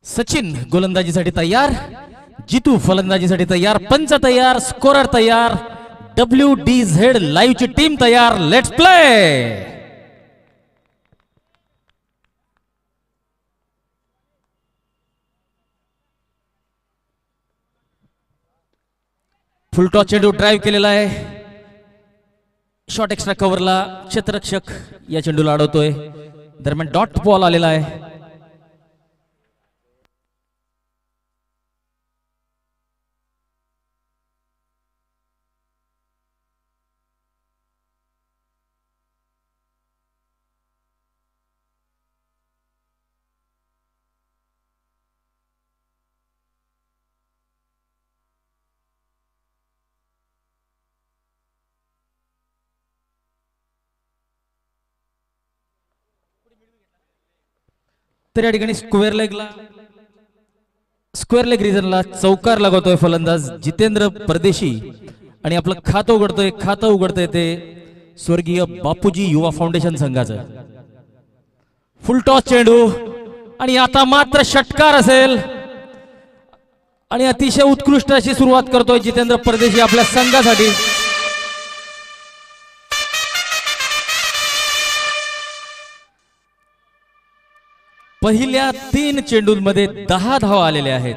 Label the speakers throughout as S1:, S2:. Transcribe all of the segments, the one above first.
S1: सचिन गोलंदाजीसाठी तयार, जितू फलंदाजीसाठी तयार, पंच तयार, स्कोरर तयार, WDZ लाईव्ह ची टीम तयार. Let's play. फुल टॉस चेंडू ड्राईव्ह केलेला आहे. शॉट एक्स्ट्रा कव्हरला क्षेत्ररक्षक या चेंडूला अडवतोय. दरम्यान डॉट बॉल आलेला आहे. तर या ठिकाणी स्क्वेअर लेग रिजनला चौकार लागवतोय फलंदाज जितेंद्र परदेशी आणि आपलं खातं उघडतोय ते स्वर्गीय बापूजी युवा फाउंडेशन संघाचं. फुल टॉस चेंडू आणि आता मात्र षटकार असेल आणि अतिशय उत्कृष्ट अशी सुरुवात करतोय जितेंद्र परदेशी आपल्या संघासाठी. पहिल्या 3 चेंडूंमध्ये 10 धावा आलेल्या आहेत.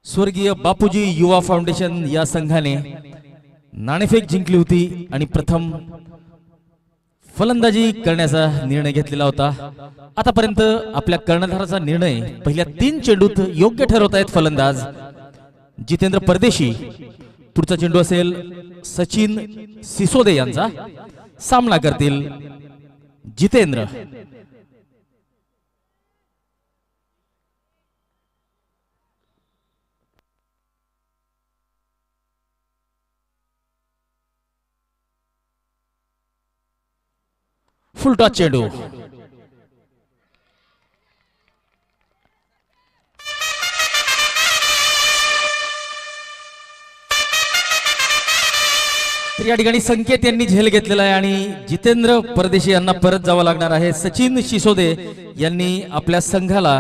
S1: स्वर्गीय बापूजी युवा फाउंडेशन या संघाने नाणेफेक जिंकली होती आणि प्रथम फलंदाजी करण्याचा निर्णय घेतलेला होता. आतापर्यंत आपल्या कर्णधाराचा निर्णय पहिल्या 3 चेंडूत योग्य ठरवत आहेत फलंदाज जितेंद्र परदेशी. पुढचा चेंडू असेल सचिन सिसोदे यांचा. सामना करतील जितेंद्र. फुल टॉस चेंडू या ठिकाणी संकेत यांनी झेल घेतलेला आहे आणि जितेंद्र परदेशी यांना परत जावं लागणार आहे. सचिन सिसोदे यांनी आपल्या संघाला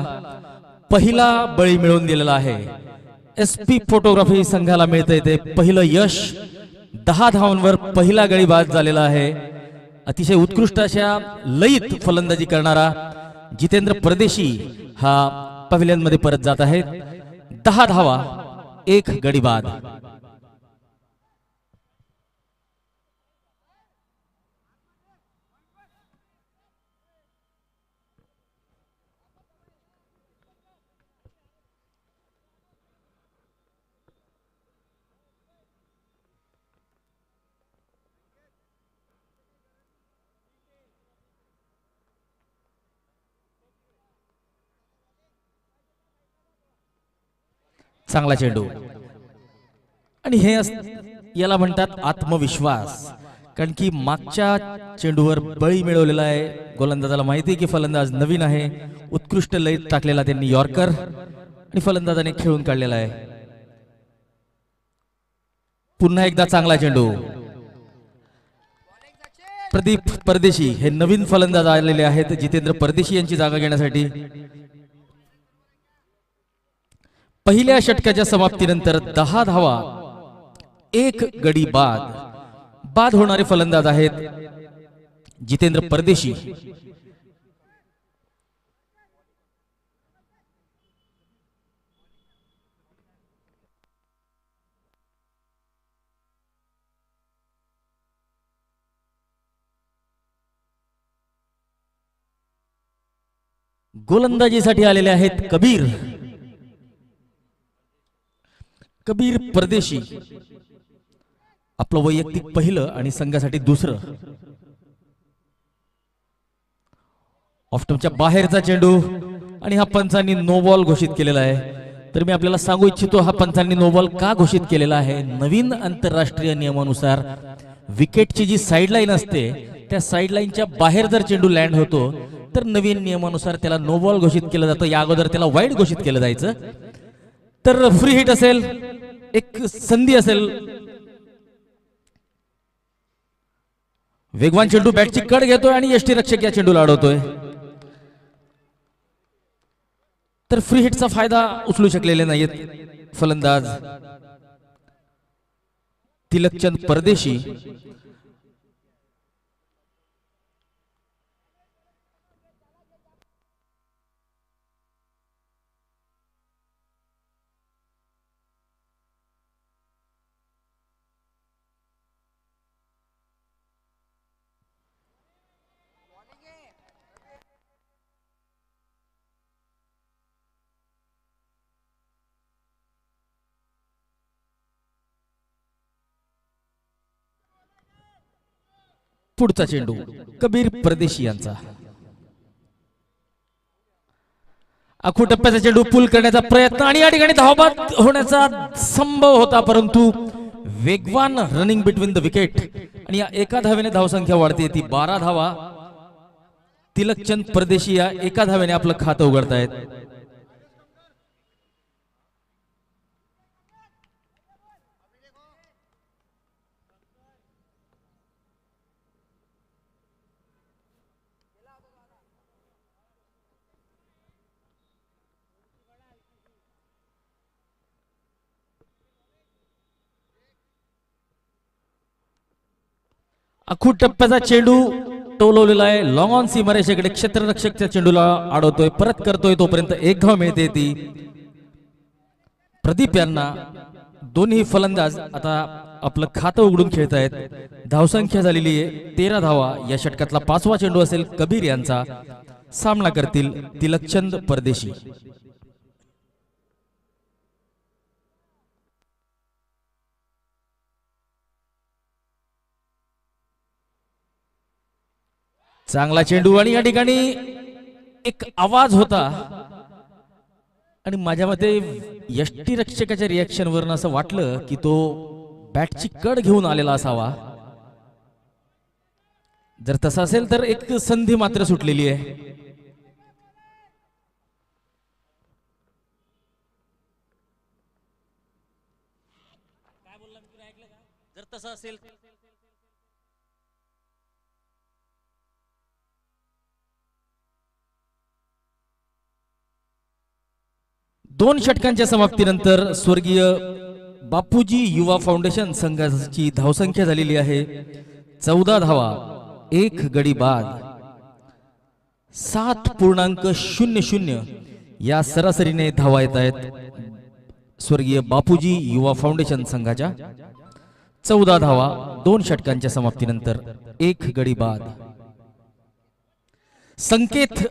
S1: पहिला बळी मिळवून दिलेला आहे. SP फोटोग्राफी संघाला मिळतंय ते पहिलं यश. 10 धावांवर पहिला गडी बाद झालेला आहे. अतिशय उत्कृष्ट अशा लयीत फलंदाजी करणारा जितेंद्र परदेशी हा पॅव्हिलियन मध्ये परत जात आहे. 10 धावा, 1 गडी बाद. चांगला चेंडू आणि हे याला म्हणतात आत्मविश्वास. कारण की मागच्या चेंडूवर बळी मिळवलेला आहे. गोलंदाजाला माहिती आहे की फलंदाज नवीन आहे. उत्कृष्ट लय टाकलेला त्यांनी यॉर्कर आणि फलंदाजाने खेळून काढलेला आहे. पुन्हा एकदा चांगला चेंडू. प्रदीप परदेशी हे नवीन फलंदाज आलेले आहेत जितेंद्र परदेशी यांची जागा घेण्यासाठी. पहिल्या षटकाच्या समाप्तीनंतर 10 धावा, 1 गडी बाद. बाद होणारे फलंदाज आहेत जितेंद्र परदेशी. गोलंदाजीसाठी आलेले आहेत कबीर परदेशी. आपलं वैयक्तिक पहिलं आणि संघासाठी दुसरं. ऑफ्टमच्या बाहेरचा चेंडू आणि हा पंचांनी नो बॉल घोषित केलेला आहे. तर मी आपल्याला सांगू इच्छितो हा पंचांनी नो बॉल का घोषित केलेला आहे. नवीन आंतरराष्ट्रीय नियमानुसार विकेटची जी साईडलाईन असते त्या साईडलाईनच्या बाहेर जर चेंडू लँड होतो तर नवीन नियमानुसार त्याला नो बॉल घोषित केलं जातं. या अगोदर त्याला वाईड घोषित केलं जायचं. तर फ्री हिट असेल, एक संधी असेल वेगवान चेंडू बॅटची कड घेतोय आणि यष्टी रक्षक या चेंडूला अडवतोय. तर फ्री हिटचा फायदा उचलू शकलेले नाहीत फलंदाज तिलकचंद परदेशी. पुढचा चेंडू कबीर परदेशी यांचा. आखू टप्प्याचा चेंडू पूल करण्याचा प्रयत्न आणि या ठिकाणी धावबाद होण्याचा संभव होता, परंतु वेगवान रनिंग बिटवीन द विकेट आणि या एका धावेने धावसंख्या वाढते ती 12 धावा. तिलकचंद परदेशी या एका धावेने आपलं खातं उघडतायत. आखू टप्प्याचा चेंडू टोलवलेला आहे. लॉंग ऑन सीमारेषेकडे क्षेत्ररक्षकच्या चेंडूला अडवतोय, परत करतोय, तोपर्यंत एक धाव मिळते ती प्रदीप यांना. दोन्ही फलंदाज आता आपलं खातं उघडून खेळतायत. धावसंख्या झालेली आहे 13 धावा. या षटकातला 5वा चेंडू असेल कबीर यांचा. सामना करतील तिलकचंद परदेशी. चांगला चेंडू आणि या ठिकाणी एक आवाज होता आणि माझ्या मते यष्टी रक्षकाच्या रिएक्शन वरून असं वाटलं की तो बॅटची कड घेऊन आलेला असावा. जर तसं असेल तर एक संधी मात्र सुटलेली आहे. जर तसं असेल दोन षटकांच्या समाप्तीनंतर स्वर्गीय बापूजी युवा फाउंडेशन संघाची धावसंख्या झालेली आहे 14 धावा. एक गडी बाद. 7.00 या सरासरीने धावा येत आहेत स्वर्गीय बापूजी युवा फाउंडेशन संघाच्या. 14 धावा 2 षटकांच्या समाप्तीनंतर एक गडी बाद. संकेत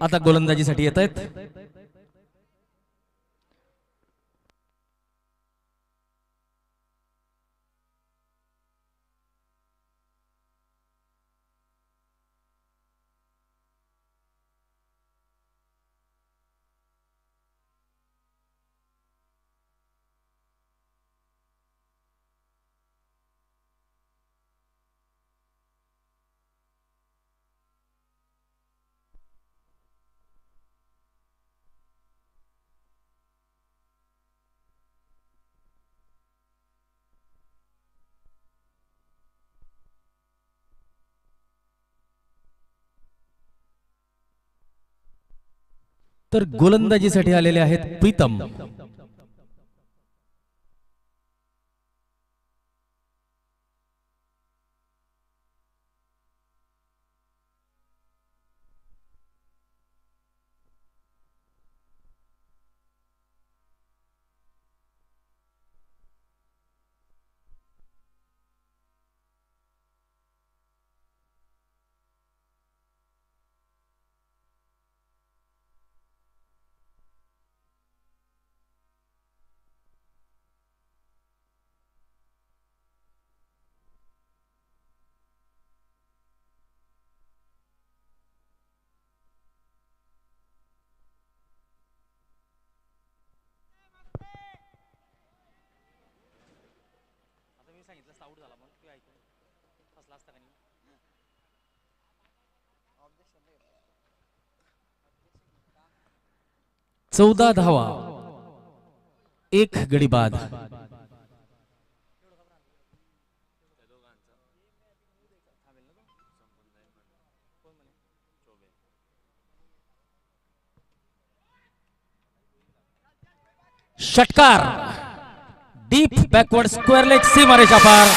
S1: आता गोलंदाजीसाठी येत आहेत. तर गोलंदाजीसाठी आलेले आहेत प्रीतम. चौदा धावा एक गडी बाद. षटकार डीप बॅकवर्ड स्क्वेअर लेग सीमारेषा पार.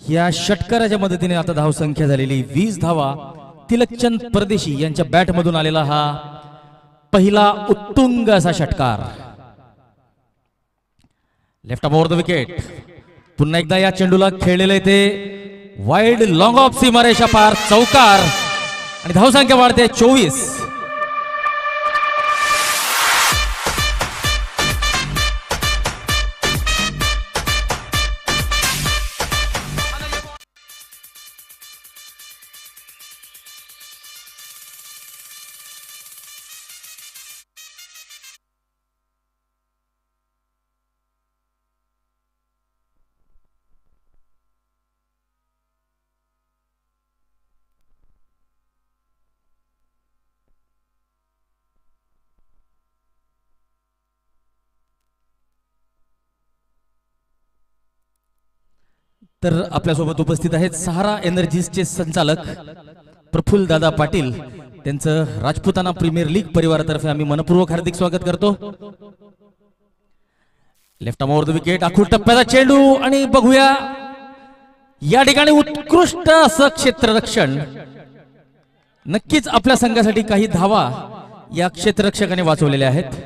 S1: या षटकाराच्या मदतीने आता धावसंख्या झालेली 20 धावा. तिलकचंद परदेशी यांच्या बॅट मधून आलेला हा पहिला उत्तुंग असा षटकार. Left over the wicket. पुन्हा एकदा या चेंडूला खेळलेले ते वाईड लॉंग ऑफ सीमारेषा पार चौकार आणि धावसंख्या वाढते 24. तर आपल्यासोबत उपस्थित आहेत सहारा एनर्जीजचे संचालक प्रफुल्ल दादा पाटील. त्यांचं राजपुताना प्रीमियर लीग परिवारातर्फे आम्ही मनपूर्वक हार्दिक स्वागत करतो. Left arm over the wicket. आखूड टप्प्याचा चेंडू आणि बघूया या ठिकाणी उत्कृष्ट असं क्षेत्ररक्षण. नक्कीच आपल्या संघासाठी काही धावा या क्षेत्ररक्षकाने वाचवलेल्या आहेत.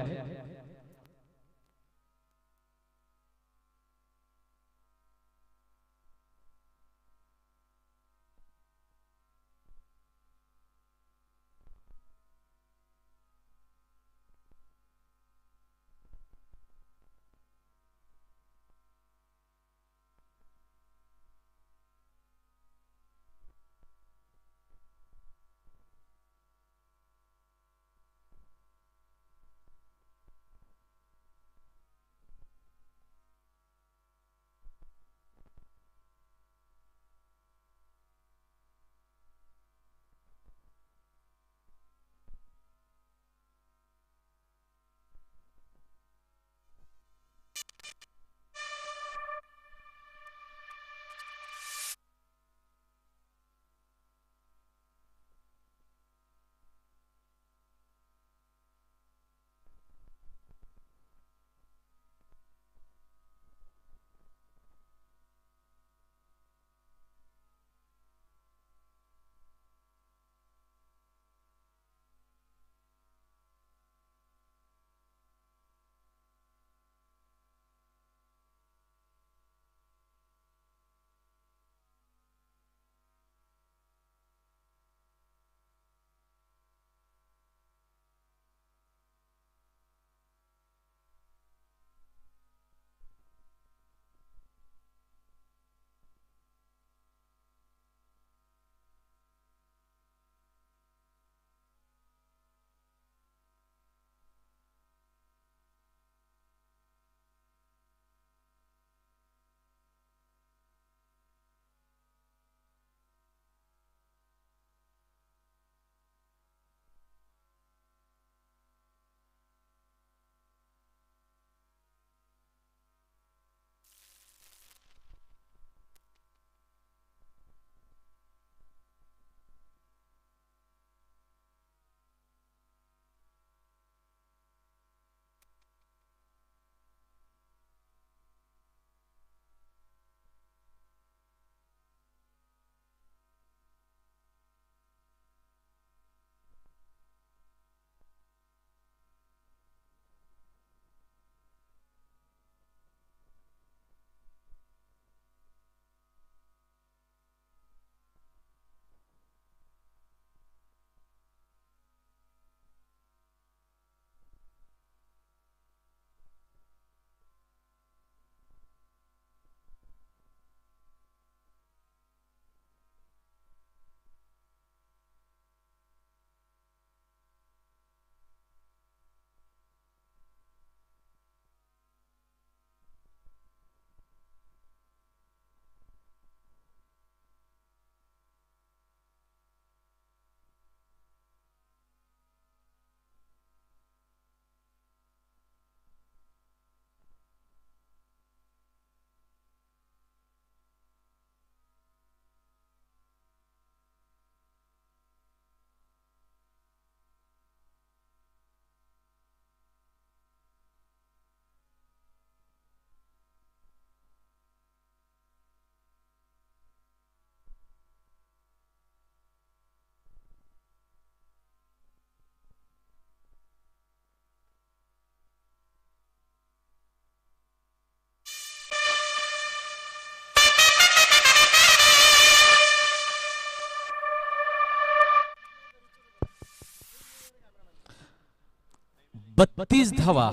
S1: 32 धावा,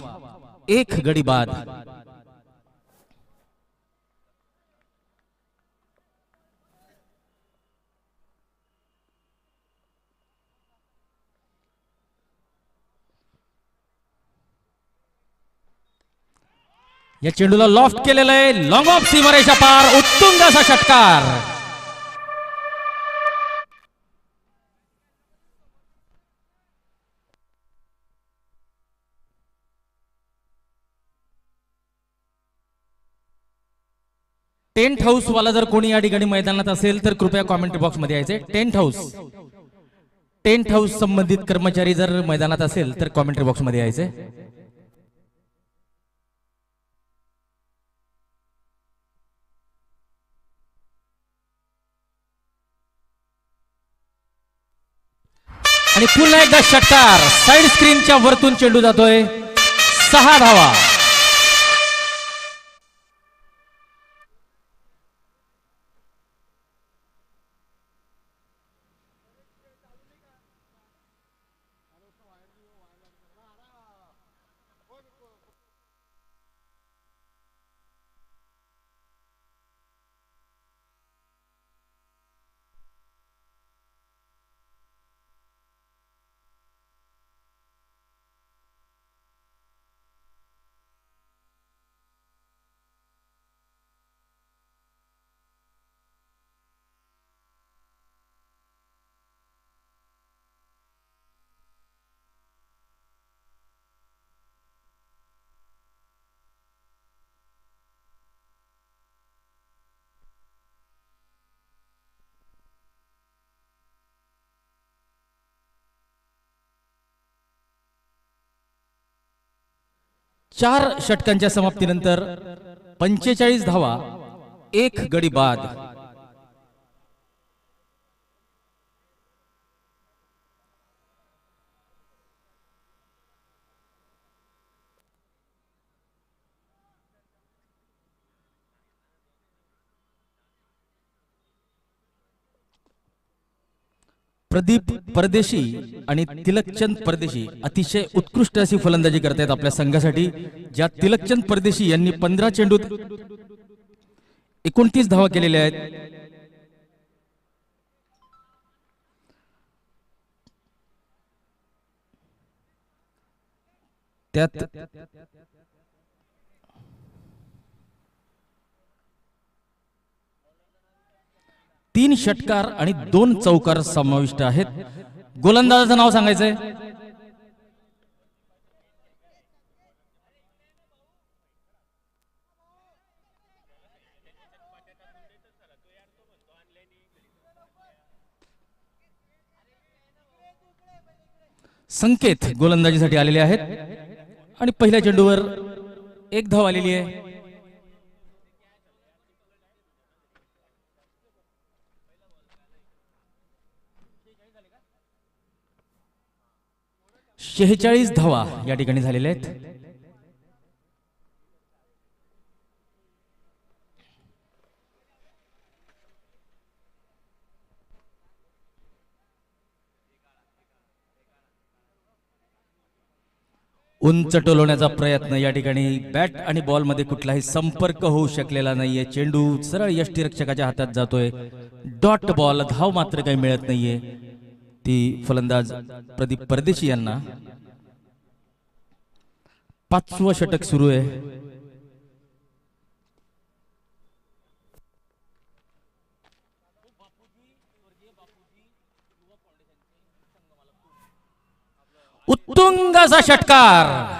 S1: एक गडी बाद. या चेंडूला लॉफ्ट केलेलं आहे, लॉंग ऑफ सीमारेषा पार, उत्तुंग असा षटकार. टेंट हाऊस वाला जर कोणी या ठिकाणी मैदानात असेल तर कृपया कॉमेंट्री बॉक्स मध्ये यायचे. टेंट हाऊस संबंधित कर्मचारी जर मैदानात असेल तर कॉमेंट्री बॉक्स मध्ये यायचे. आणि पुन्हा एकदा षटकार, साइड स्क्रीनच्या वरतून चेंडू जातोय. 6 धावा. चार षटकांच्या समाप्तीनंतर 45 धावा, एक गडी बाद. प्रदीप परदेशी आणि तिलकचंद परदेशी अतिशय उत्कृष्ट अशी फलंदाजी करतायत आपल्या संघासाठी. ज्या तिलकचंद परदेशी यांनी 15 चेंडूत 29 धावा केलेल्या आहेत. त्यात 3 षटकार आणि 2 चौकार समाविष्ट आहेत. गोलंदाजाचं नाव सांगायचंय. संकेत गोलंदाजीसाठी आलेले आहेत आणि पहिल्या चेंडूवर 1 धाव आलेली आहे. शेहेचाळीस धावा या ठिकाणी झालेल्या आहेत. उंच टोलवण्याचा प्रयत्न, या ठिकाणी बॅट आणि बॉल मध्ये कुठलाही संपर्क होऊ शकलेला नाहीये. चेंडू सरळ यष्टीरक्षकाच्या हातात जातोय. डॉट बॉल, धाव मात्र काही मिळत नाहीये. ती फलंदाज प्रदीप परदेशी यांना. 5वं षटक सुरू आहे. उत्तुंग असा षटकार.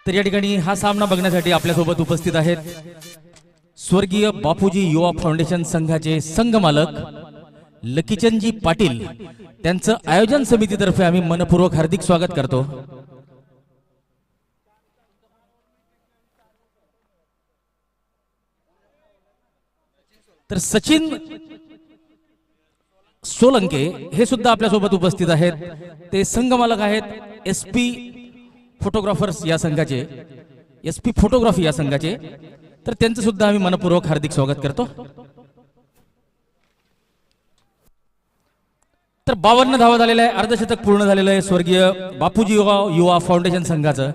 S1: तर या ठिकाणी हा सामना बघण्यासाठी आपल्यासोबत उपस्थित आहेत स्वर्गीय बापूजी युवा फाउंडेशन संघाचे संघमालक लकीचंदजी पाटील. त्यांचं आयोजन समितीतर्फे आम्ही मनपूर्वक हार्दिक स्वागत करतो. तर सचिन सोलंके हे सुद्धा आपल्यासोबत उपस्थित आहेत. ते संघमालक आहेत SP फोटोग्राफर्स या संघाचे, SP फोटोग्राफी या संघाचे. तर त्यांचं सुद्धा आम्ही मनपूर्वक हार्दिक स्वागत करतो. तर 52 धावा झालेल्या आहे. अर्धशतक पूर्ण झालेलं आहे स्वर्गीय बापूजी युवा फाउंडेशन संघाचं.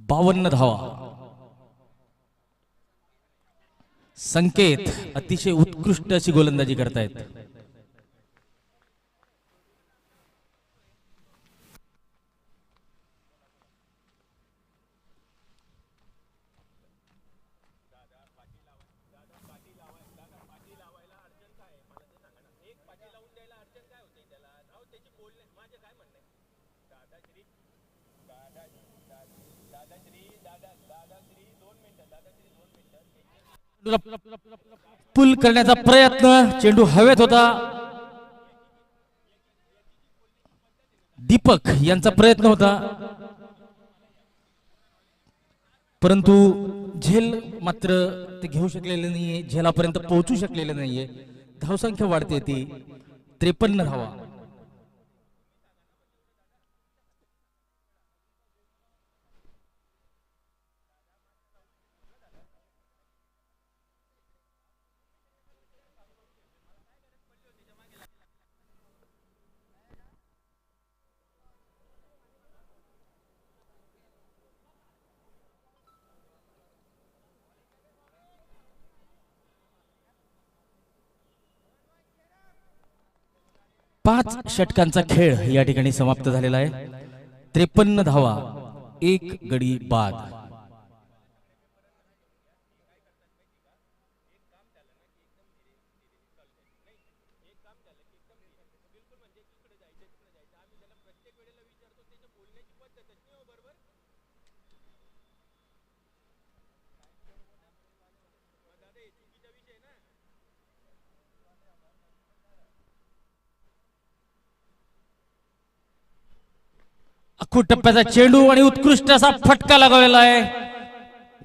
S1: 52 धावा. संकेत अतिशय उत्कृष्ट अशी गोलंदाजी करतायत. पुल करण्याचा प्रयत्न, चेंडू हवेत होता. दीपक यांचा प्रयत्न होता, परंतु झेल मात्र ते घेऊ शकलेले नाहीये, झेलापर्यंत पोहोचू शकलेले नाहीये. धावसंख्या वाढते ती 53 धावा. पाच षटकांचा खेळ या ठिकाणी समाप्त झालेला आहे. 53 धावा, एक गडी बाद. अख्खू टप्प्याचा चेंडू आणि उत्कृष्ट असा फटका लगावलेला आहे.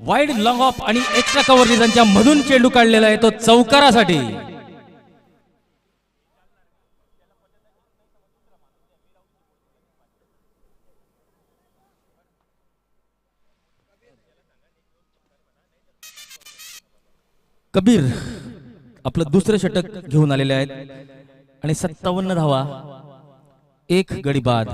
S1: वाईड लॉंग ऑफ आणि एक्स्ट्रा कव्हर रिझनच्या मधून चेंडू काढलेला आहे तो चौकारासाठी. कबीर आपलं दुसरं षटक घेऊन आलेले आहेत आणि 57 धावा, एक गडी बाद.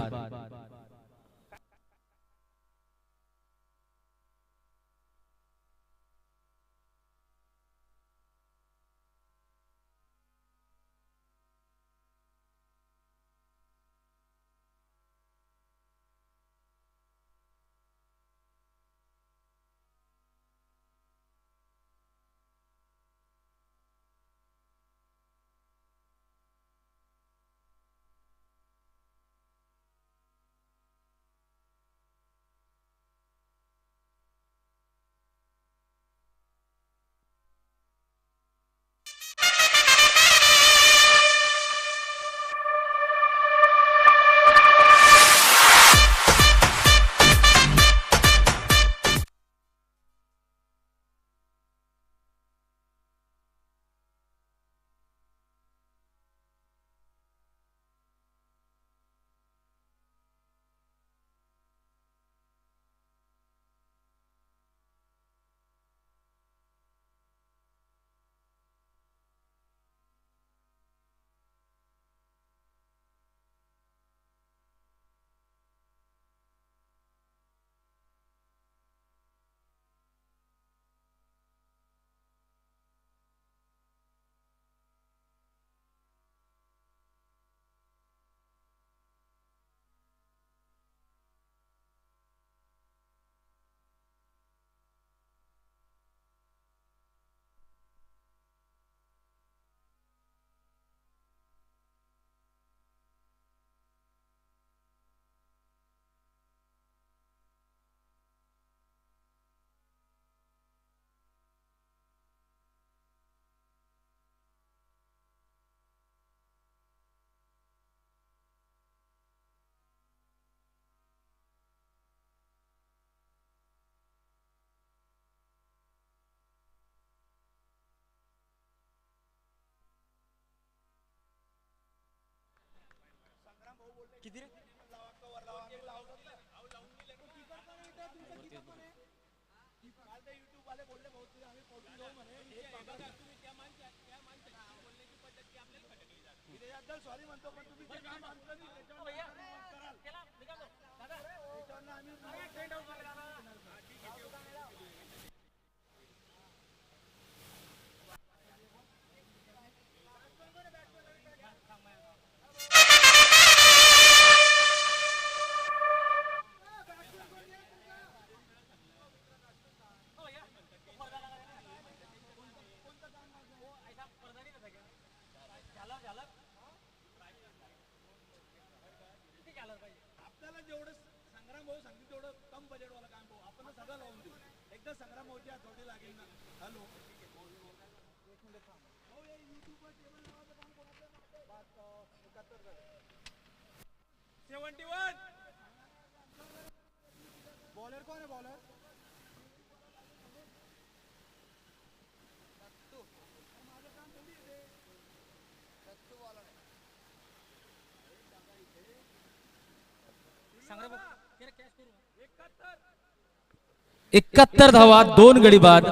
S1: 71 धावा, 2 गडी बाद.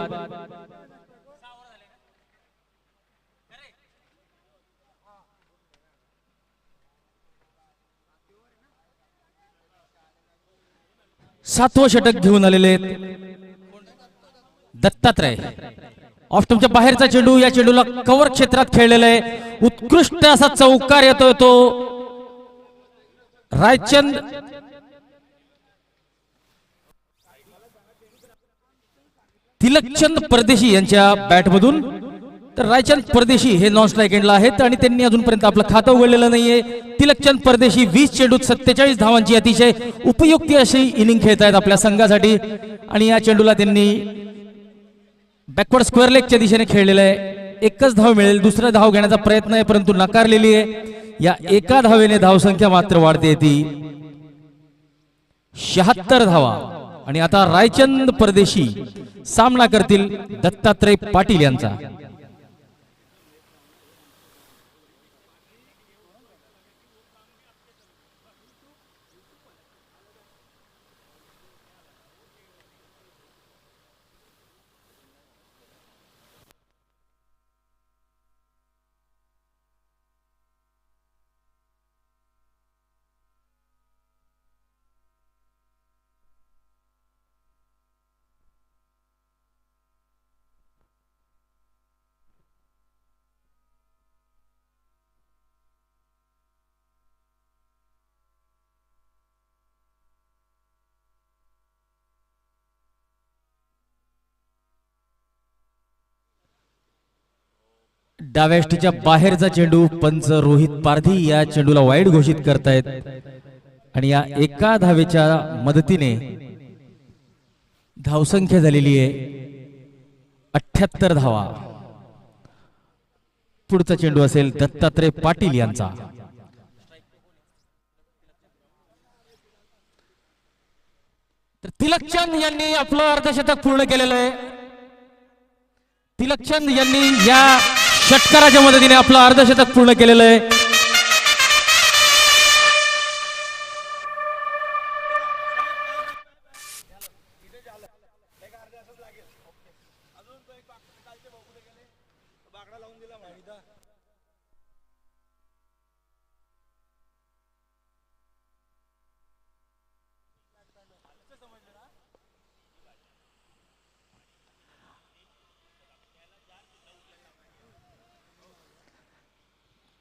S1: सातवं षटक घेऊन आलेले दत्तात्रय. ऑफ तुमच्या बाहेरचा चेंडू, या चेंडूला कव्हर क्षेत्रात खेळलेला आहे. उत्कृष्ट असा चौकार येतोय तो रायचंद तिलकचंद परदेशी यांच्या बॅटमधून. तर रायचंद परदेशी हे नॉन स्ट्राईक एंडला आहेत आणि त्यांनी अजूनपर्यंत आपलं खातं उघडलेलं नाहीये. तिलकचंद परदेशी 20 चेंडूत 47 धावांची अतिशय उपयुक्त अशी इनिंग खेळत आहेत आपल्या संघासाठी. आणि या चेंडूला त्यांनी बॅकवर्ड स्क्वेअर लेगच्या दिशेने खेळलेलं आहे. एकच धाव मिळेल, दुसरा धाव घेण्याचा प्रयत्न आहे परंतु नाकारलेली आहे. या एका धावेने धावसंख्या मात्र वाढते ती 76 धावा. आणि आता रायचंद परदेशी सामना करतील दत्तात्रय पाटील यांचा. डाव्याष्टीच्या बाहेरचा चेंडू पंच रोहित पारधी या चेंडूला वाईड घोषित करतायत. आणि या एका धावेच्या मदतीने धावसंख्या झालेली आहे 78 धावा. पुढचा चेंडू असेल दत्तात्रय पाटील यांचा. तर तिलकचंद यांनी आपलं अर्धशतक पूर्ण केलेलं आहे. तिलकचंद यांनी या षटकाराच्या मदतीने आपलं अर्धशतक पूर्ण केलेलं आहे.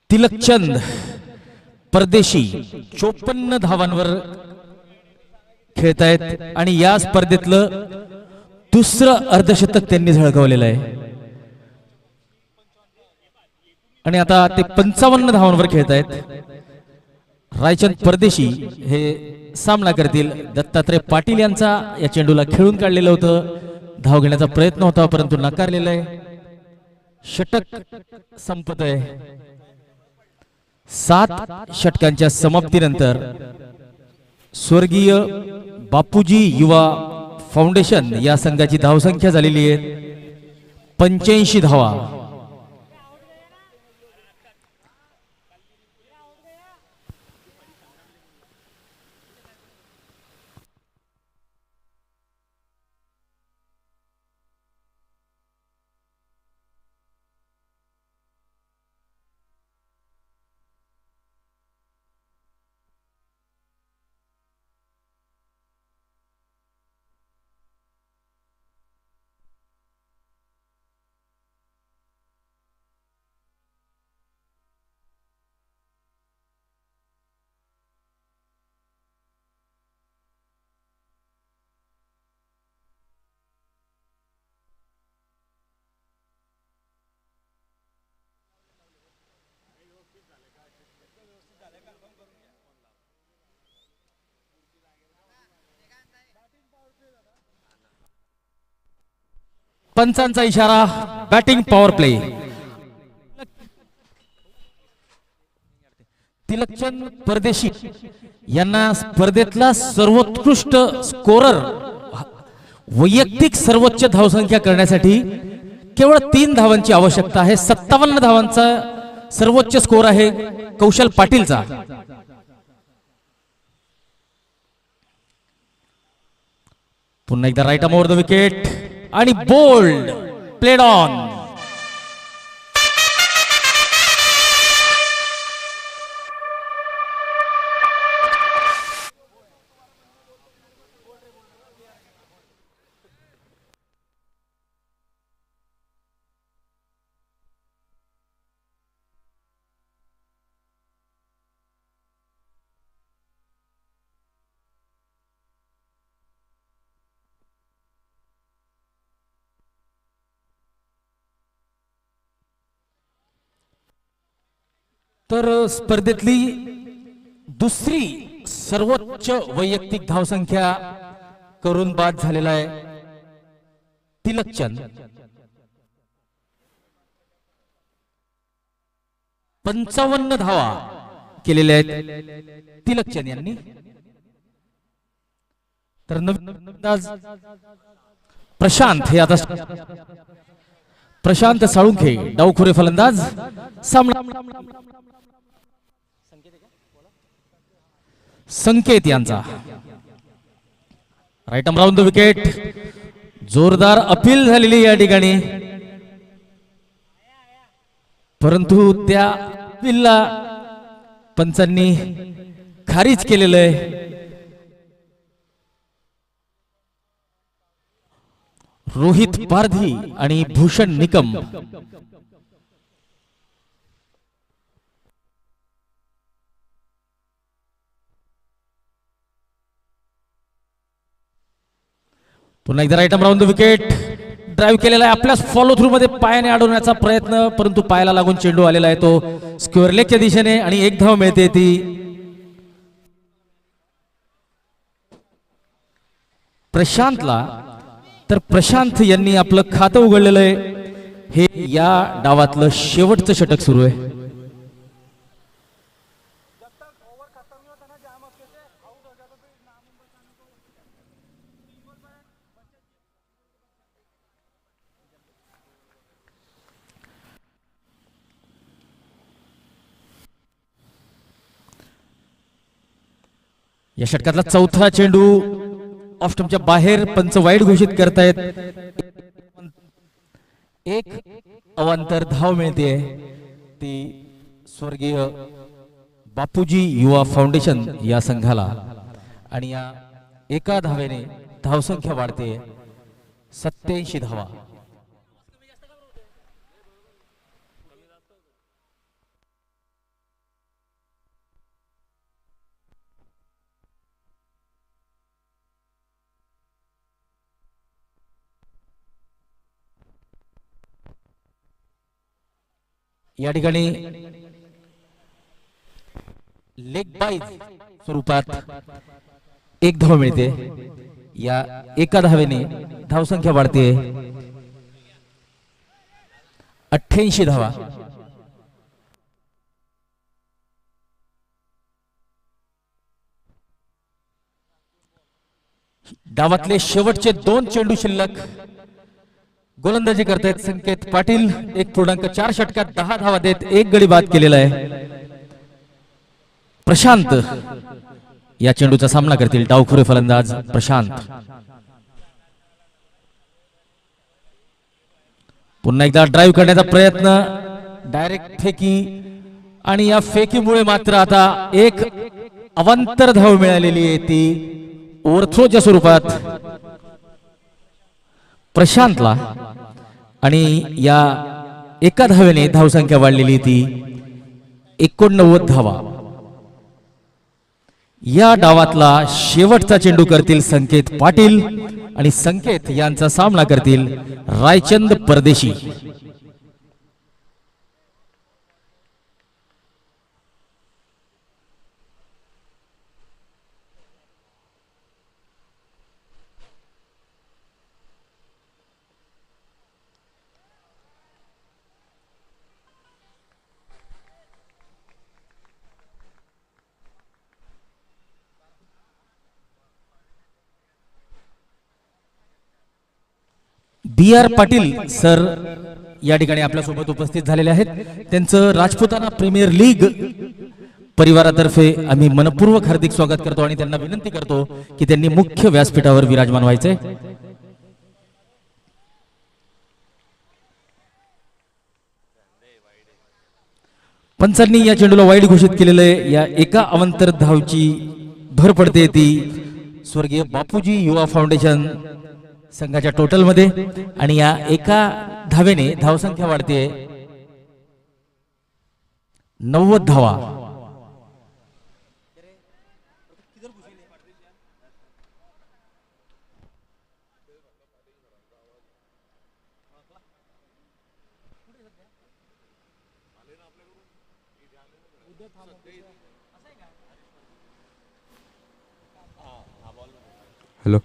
S1: तिलकचंद परदेशी 54 धावांवर खेळतायत आणि या स्पर्धेतलं दुसरं अर्धशतक त्यांनी झळकावलेलं आहे. आणि आता ते 55 धावांवर खेळतायत. रायचंद परदेशी हे सामना करतील दत्तात्रय पाटील यांचा. या चेंडूला खेळून काढलेलं होतं, धाव घेण्याचा प्रयत्न होता परंतु नाकारलेला आहे. षटक संपत आहे. 7 षटकांच्या समाप्तीनंतर स्वर्गीय बापूजी युवा फाउंडेशन या संघाची धावसंख्या झालेली आहे 85 धावा. पंचांचा इशारा, बॅटिंग पॉवर प्ले. तिलकचंद परदेशी यांना स्पर्धेतला सर्वोत्कृष्ट स्कोरर वैयक्तिक सर्वोच्च धावसंख्या करण्यासाठी केवळ 3 धावांची आवश्यकता आहे. 57 धावांचा सर्वोच्च स्कोर आहे कौशल पाटीलचा. पुन्हा एकदा right arm over the wicket आणि बोल्ड प्लेड ऑन. तर स्पर्धेतली दुसरी सर्वोच्च वैयक्तिक धावसंख्या करून बाद झालेला आहे तिलकचंद. 55 धावा केलेल्या आहेत तिलकचंद यांनी. तर प्रशांत हे आता प्रशांत साळुंखे डावखुरे फलंदाज. सामना संकेत यांचा. Right arm round the wicket. जोरदार अपील झालेली या ठिकाणी, परंतु त्या अपीलला पंचांनी खारिज केलेलं आहे. रोहित पारधी आणि भूषण निकम पुन्हा एकदा right arm round the wicket. Drive केलेला आहे आपल्या फॉलो थ्रू मध्ये पायाने अडवण्याचा प्रयत्न, परंतु पायाला लागून चेंडू आलेला आहे तो स्क्वेअर लेगच्या दिशेने आणि एक धाव मिळते ती प्रशांतला. तर प्रशांत यांनी आपलं खातं उघडलेलं आहे. हे या डावातलं शेवटचं षटक सुरू आहे. या षटकातला चौथा चेंडू ऑफ स्टंपच्या बाहेर पंच वाईड घोषित करतायत. एक अवांतर धाव मिळते ती स्वर्गीय बापूजी युवा फाउंडेशन या संघाला आणि या एका धावेने धावसंख्या वाढते 87 धावा. या ठिकाणी लेग बाय स्वरूपात एक धाव मिळते. या एका धावेने धावसंख्या वाढते 88 धावा. डावातले शेवटचे 2 चेंडू शिल्लक. गोलंदाजी करतायत संकेत पाटील. 1.4 षटकात 10 धावा देत एक गडी बाद केलेला आहे. प्रशांत या चेंडूचा सामना करतील डावखुरे फलंदाज प्रशांत. पुन्हा एकदा ड्राईव्ह करण्याचा प्रयत्न, डायरेक्ट फेकी आणि या फेकीमुळे मात्र आता एक अवांतर धाव मिळालेली आहे ती ओव्हरथ्रोच्या स्वरूपात प्रशांतला आणि या एका धावेने धावसंख्या वाढलेली ती 89 धावा. या डावातला शेवटचा चेंडू करतील संकेत पाटील आणि संकेत यांचा सामना करतील रायचंद परदेशी. बी आर पाटील सर या ठिकाणी आपल्यासोबत उपस्थित झालेले आहेत. त्यांचं राजपुताना प्रीमियर लीग परिवारातर्फे आम्ही मनपूर्वक हार्दिक स्वागत करतो आणि त्यांना विनंती करतो की त्यांनी मुख्य व्यासपीठावर विराजमान व्हायचे. पंचांनी या चेंडूला वाईड घोषित केलेले या एका अवंतर धावची भर पडते ती स्वर्गीय बापूजी युवा फाउंडेशन संघाच्या टोटल मध्ये आणि या एका धावेने धावसंख्या वाढते 90 धावा.
S2: हॅलो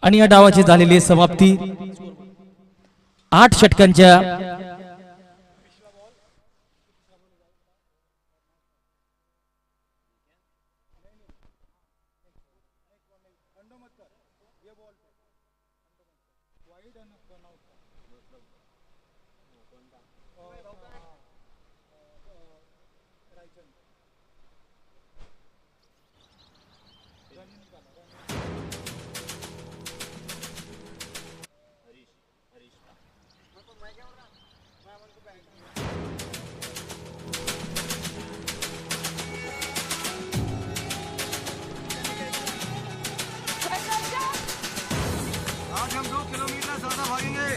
S1: आणि या डावाची झालेली समाप्ती 8 षटकांच्या
S3: आज हम 2 किलोमीटर ज्यादा भागेंगे.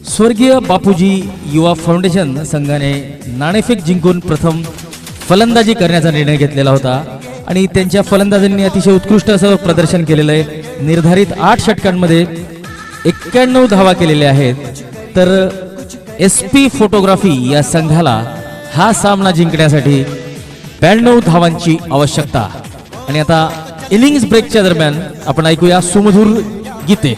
S1: स्वर्गीय बापूजी युवा फाउंडेशन संघाने नाणेफेक जिंकून प्रथम फलंदाजी करण्याचा निर्णय घेतलेला होता आणि त्यांच्या फलंदाजांनी अतिशय उत्कृष्ट असं प्रदर्शन केलेलं आहे. निर्धारित 8 षटकांमध्ये 91 धावा केलेल्या आहेत. तर SP फोटोग्राफी या संघाला हा सामना जिंकण्यासाठी 92 धावांची आवश्यकता. आणि आता इनिंग्स ब्रेकच्या दरम्यान आपण ऐकूया सुमधुर गीते.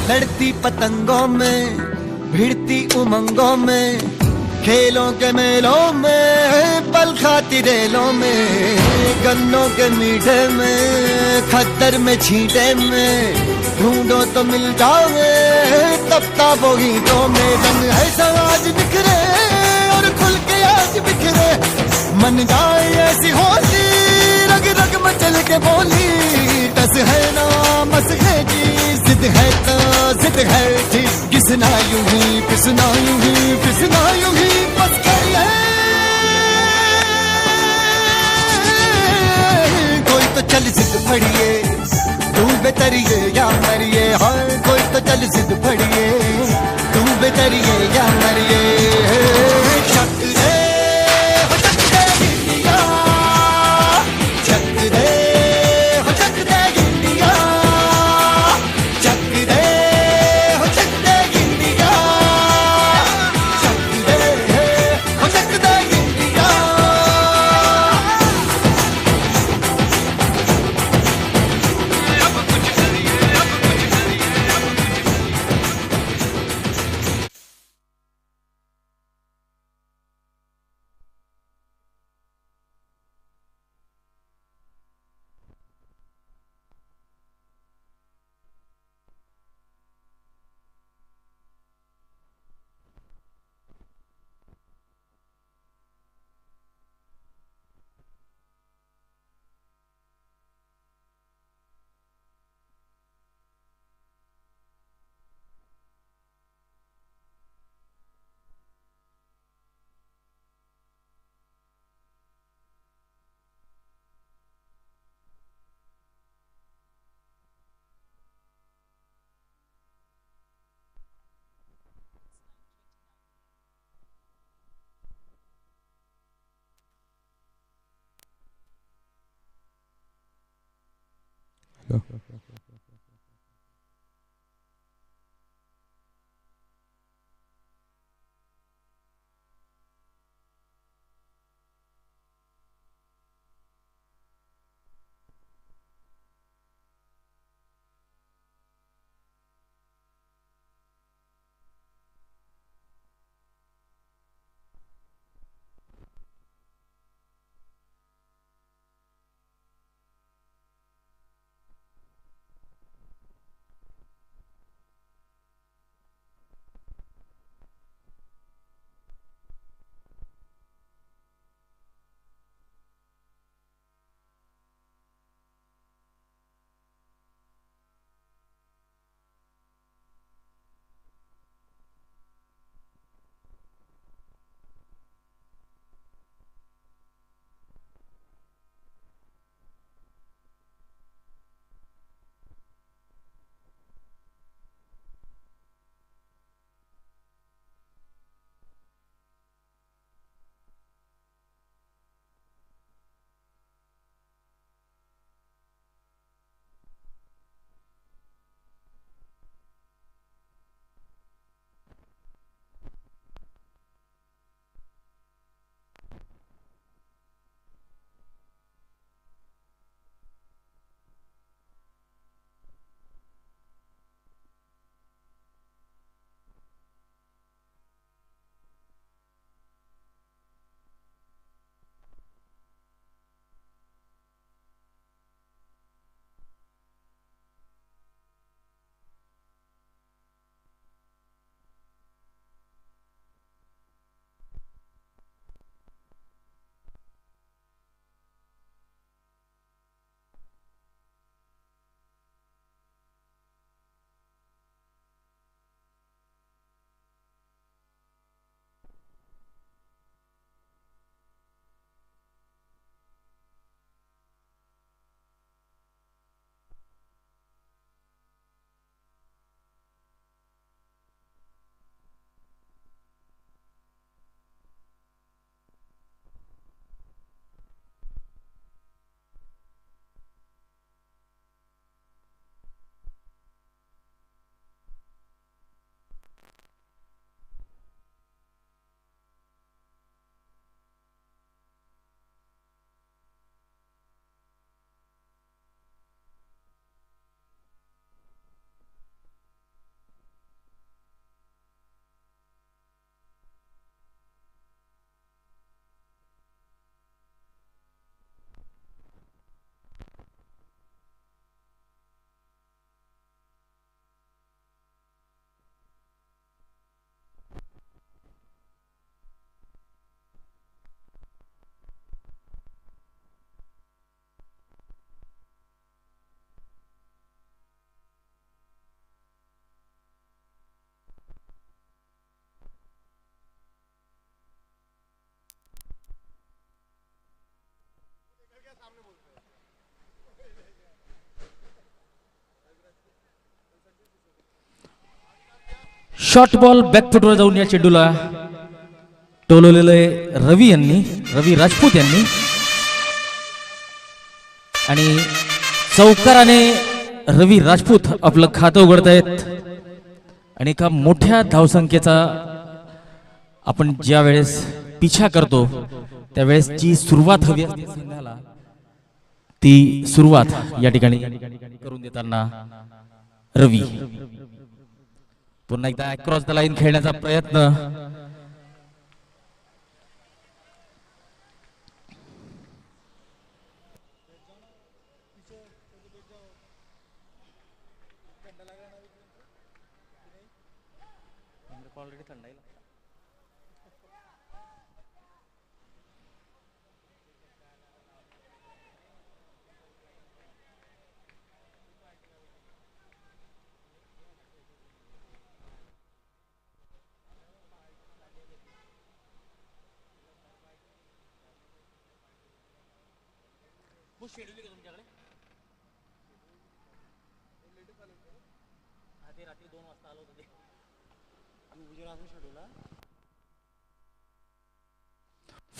S3: लड़ती पतंगों में भिड़ती उमंगों में खेलों के मेलों में पल खाती रेलों में गन्नों के मीठे में खद्दर में छींटे में ढूंढो तो मिल जाओगे तपताबों गीतों में. रंग है समाज बिखरे और खुल के आज बिखरे मन जाए ऐसी होली रग रग मचल के बोली. टस है ना मस है जी जिद है तो जिद है जी किसना यूं ही पिसना यूं ही पिसना यूं ही बस गई है. कोई तो चल जिद फड़िए तू बेतरिए या मरिए. हाँ कोई तो चल जिद फड़िए तू बेतरिए या मरिए. शक दे हो शक दे गिलिया शक दे हो शक दे गिलिया शक दे हो शक दे गिलिया शक दे हो शक दे गिलिया.
S1: शॉर्ट बॉल बॅकफुटवर जाऊन या चेंडूला टोलवलेले रवी राजपूत यांनी आणि चौकाराने रवी राजपूत आपलं खातं उघडतायत आणि एका मोठ्या धावसंख्येचा आपण ज्या वेळेस पिछा करतो त्यावेळेस जी सुरुवात हवी असते संघाला ती सुरुवात या ठिकाणी करून देताना रवी पुन्हा एकदा क्रॉस द लाईन खेळण्याचा प्रयत्न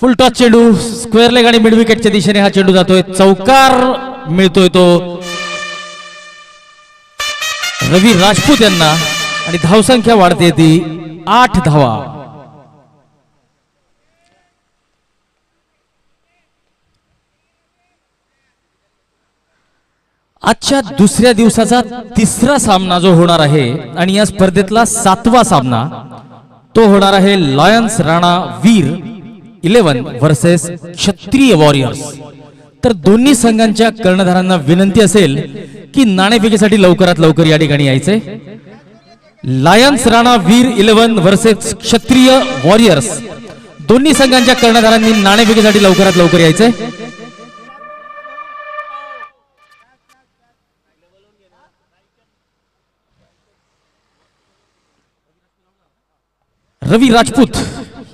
S1: फुल टॉस चेंडू स्क्वेअर लेग आणि मिड विकेटच्या दिशेने हा चेंडू जातोय चौकार मिळतोय तो रवी राजपूत यांना आणि धावसंख्या वाढते ती 8 धावा. आजच्या दुसऱ्या दिवसाचा तिसरा सामना जो होणार आहे आणि या स्पर्धेतला 7वा सामना तो होणार आहे लायन्स राणा वीर 11 वर्सेस क्षत्रिय वॉरियर्स. तर दोन्ही संघांच्या कर्णधारांना विनंती असेल की नाणेफेकीसाठी लवकरात लवकर या ठिकाणी यायचे. लायन्स राणा वीर 11 वर्सेस क्षत्रिय वॉरियर्स दोन्ही संघांच्या कर्णधारांनी नाणेफेकीसाठी लवकरात लवकर यायचे. रवी राजपूत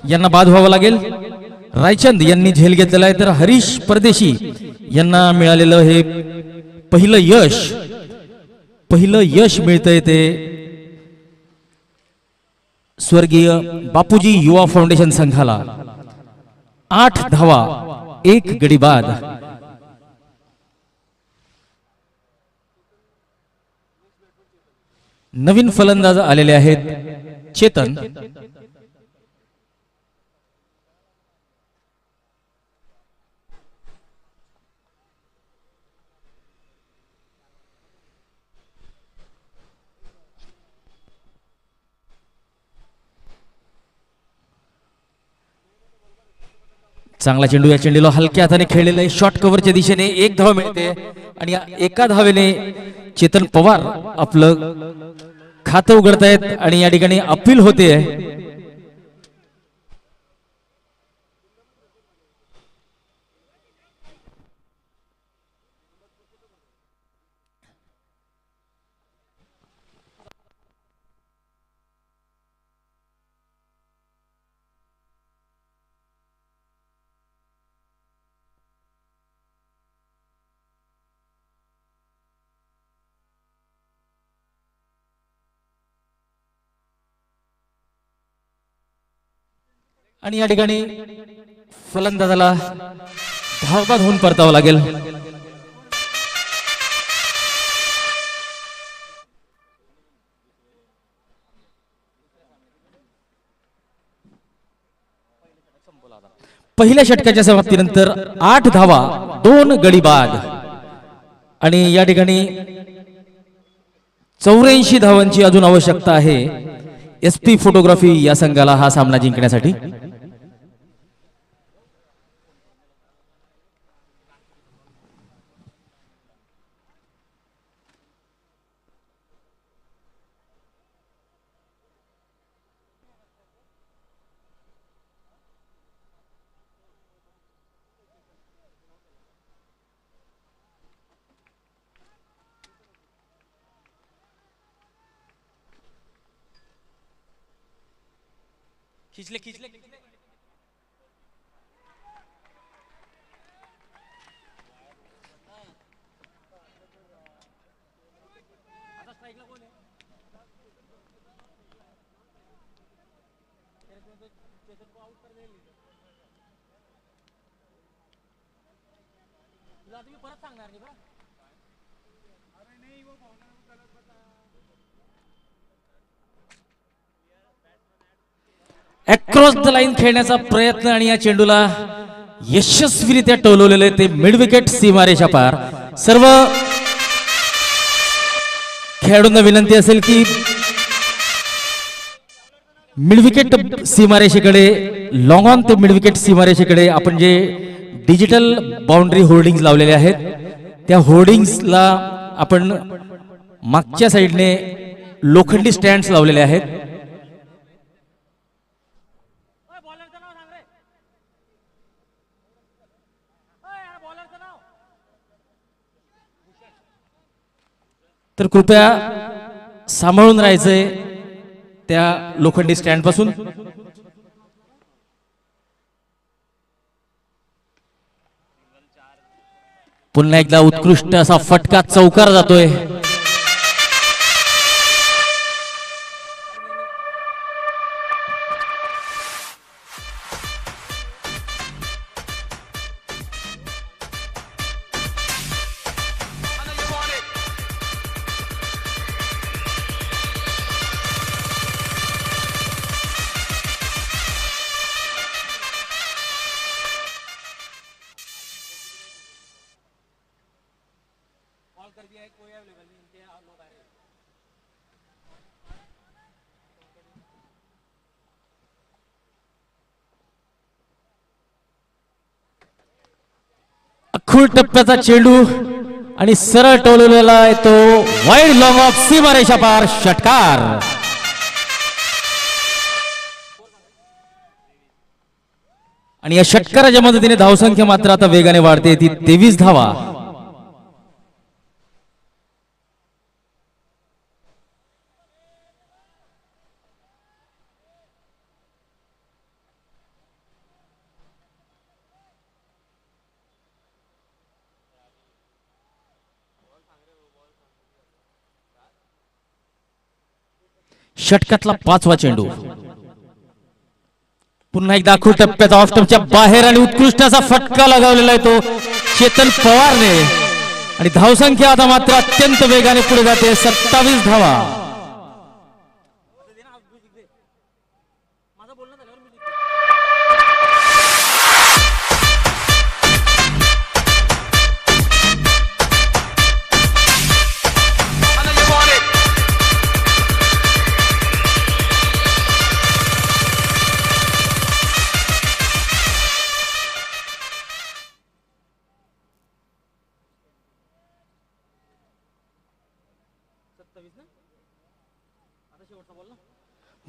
S1: यांना बाद व्हावं लागेल. रायचंद यांनी झेल घेतलेला आहे तर हरीश परदेशी यांना मिळालेलं हे पहिलं यश मिळतंय ते स्वर्गीय बापूजी युवा फाउंडेशन संघाला. 8 धावा 1 गडी बाद. नवीन फलंदाज आलेले आहेत चेतन. चांगला चेंडू, या चेंडूला हलक्या हाताने खेळलेला आहे. शॉर्ट कव्हरच्या दिशेने 1 धाव मिळते आणि या एका धावेने चेतन पवार आपलं खातं उघडतायत आणि या ठिकाणी अपील होते. आणि या ठिकाणी फलंदाजाला धावबाद होऊन परतावं लागेल. पहिल्या षटकाच्या समाप्तीनंतर 8 धावा 2 गडी बाद आणि या ठिकाणी 84 धावांची अजून आवश्यकता आहे SP फोटोग्राफी या संघाला हा सामना जिंकण्यासाठी. खिचले परत सांगणार नाही बरं. अक्रॉस द लाईन खेळण्याचा प्रयत्न आणि या चेंडूला यशस्वीरित्या टोलवलेले ते मिड विकेट सीमारेषा पार. सर्व खेळाडूंना विनंती असेल की मिड विकेट सीमारेषेकडे लॉंग ऑन ते मिड विकेट सीमारेषेकडे आपण जे डिजिटल बाउंड्री होर्डिंग्स लावलेले आहेत त्या होर्डिंग्सला आपण मागच्या साईडने लोखंडी स्टँड्स लावलेले आहेत. तर कृपया सांभाळून राहायचंय त्या लोखंडी स्टँड पासून. पुन्हा एकदा उत्कृष्ट असा फटका चौकार जातोय. अखूळ टप्प्याचा चेंडू आणि सरळ टोलवलेला आहे तो वाईड लॉंग ऑफ सीमारेषा पार षटकार. आणि या षटकाराच्या मदतीने धावसंख्या मात्र आता वेगाने वाढते, ती 23 धावा. षटकातला 5वा चेंडू पुन्हा एकदा अखूळ टप्प्याचा ऑफस्टंपच्या बाहेर आणि उत्कृष्ट असा फटका लगावलेला आहे तो चेतन पवारने. आणि धावसंख्या आता मात्र अत्यंत वेगाने पुढे जाते, 27 धावा.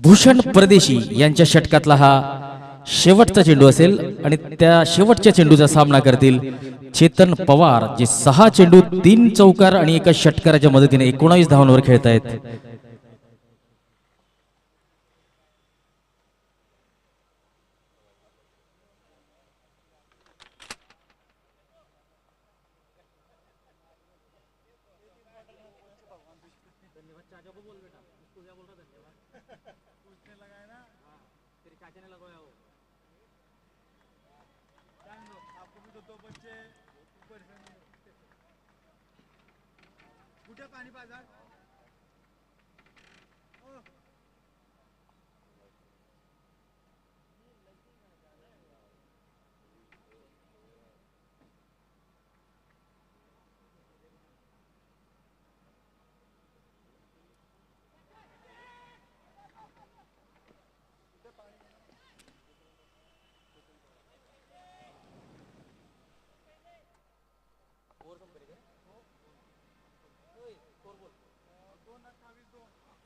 S1: भूषण परदेशी यांच्या षटकातला हा शेवटचा चेंडू असेल आणि त्या शेवटच्या चेंडूचा सामना करतील चेतन पवार, जे 6 चेंडू 3 चौकार आणि एका षटकाराच्या मदतीने 19 धावांवर खेळतायत.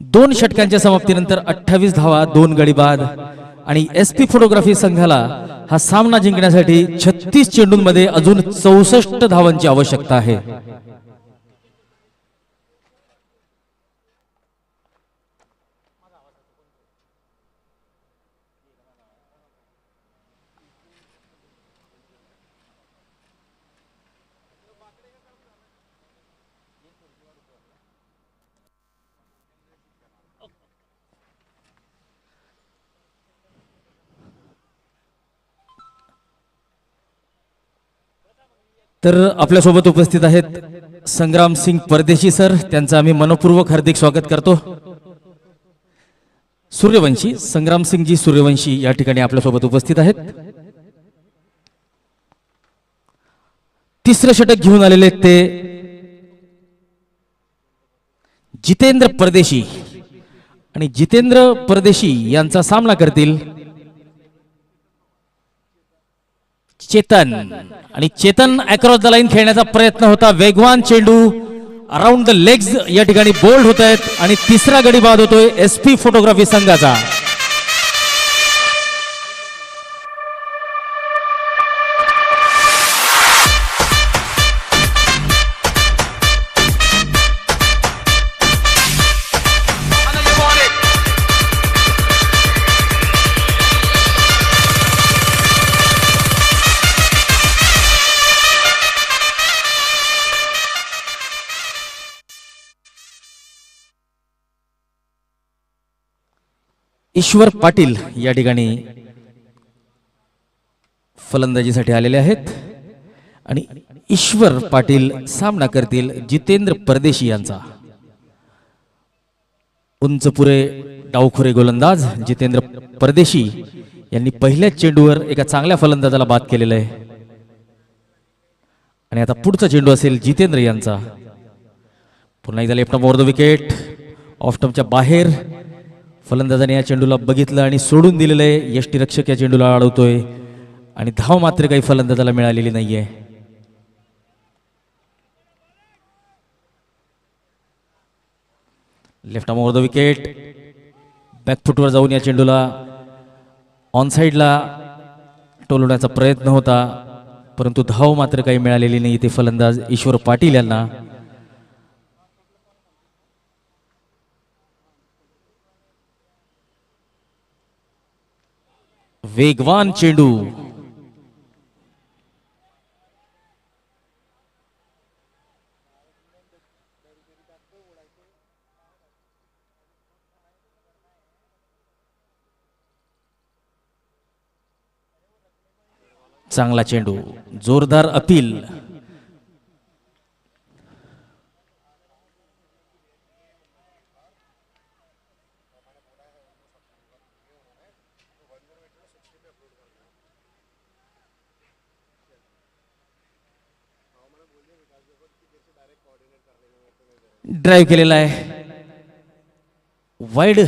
S1: दोन षटकांच्या समाप्तीनंतर 28 धावा, 2 गडी बाद. आणि एसपी फोटोग्राफी संघाला हा सामना जिंकण्यासाठी 36 चेंडूंमध्ये अजून 64 धावांची आवश्यकता आहे. तर आपल्यासोबत उपस्थित आहेत संग्राम सिंग परदेशी सर, त्यांचं आम्ही मनपूर्वक हार्दिक स्वागत करतो. सूर्यवंशी संग्राम सिंगजी सूर्यवंशी या ठिकाणी आपल्यासोबत उपस्थित आहेत. तिसरं षटक घेऊन आलेले ते जितेंद्र परदेशी, आणि जितेंद्र परदेशी यांचा सामना करतील चेतन. आणि चेतन अक्रॉस द लाईन खेळण्याचा प्रयत्न होता, वेगवान चेंडू अराउंड द लेग्स या ठिकाणी बोल्ड होत आहेत. आणि तिसरा गडी बाद होतोय एसपी फोटोग्राफी संघाचा. ईश्वर पाटील या ठिकाणी फलंदाजीसाठी आलेले आहेत. आणि ईश्वर पाटील सामना करतील जितेंद्र परदेशी यांचा. उंचपुरे डावखुरे गोलंदाज जितेंद्र परदेशी यांनी पहिल्याच चेंडूवर एका चांगल्या फलंदाजाला बाद केलेलं आहे. आणि आता पुढचा चेंडू असेल जितेंद्र यांचा. पुन्हा एकदा left over the wicket. Off स्टंपच्या बाहेर फलंदाजाने या चेंडूला बघितलं आणि सोडून दिलेलं आहे. यष्टीरक्षक या चेंडूला अडवतोय आणि धाव मात्र काही फलंदाजाला मिळालेली नाहीये. Left arm over the wicket. बॅकफुटवर जाऊन या चेंडूला ऑन साईडला टोलवण्याचा प्रयत्न होता, परंतु धाव मात्र काही मिळालेली नाही. ते फलंदाज ईश्वर पाटील यांना. वेगवान चेंडू. चांगला चेंडू, जोरदार अपील. ड्राईव्ह केलेला आहे. वाईड,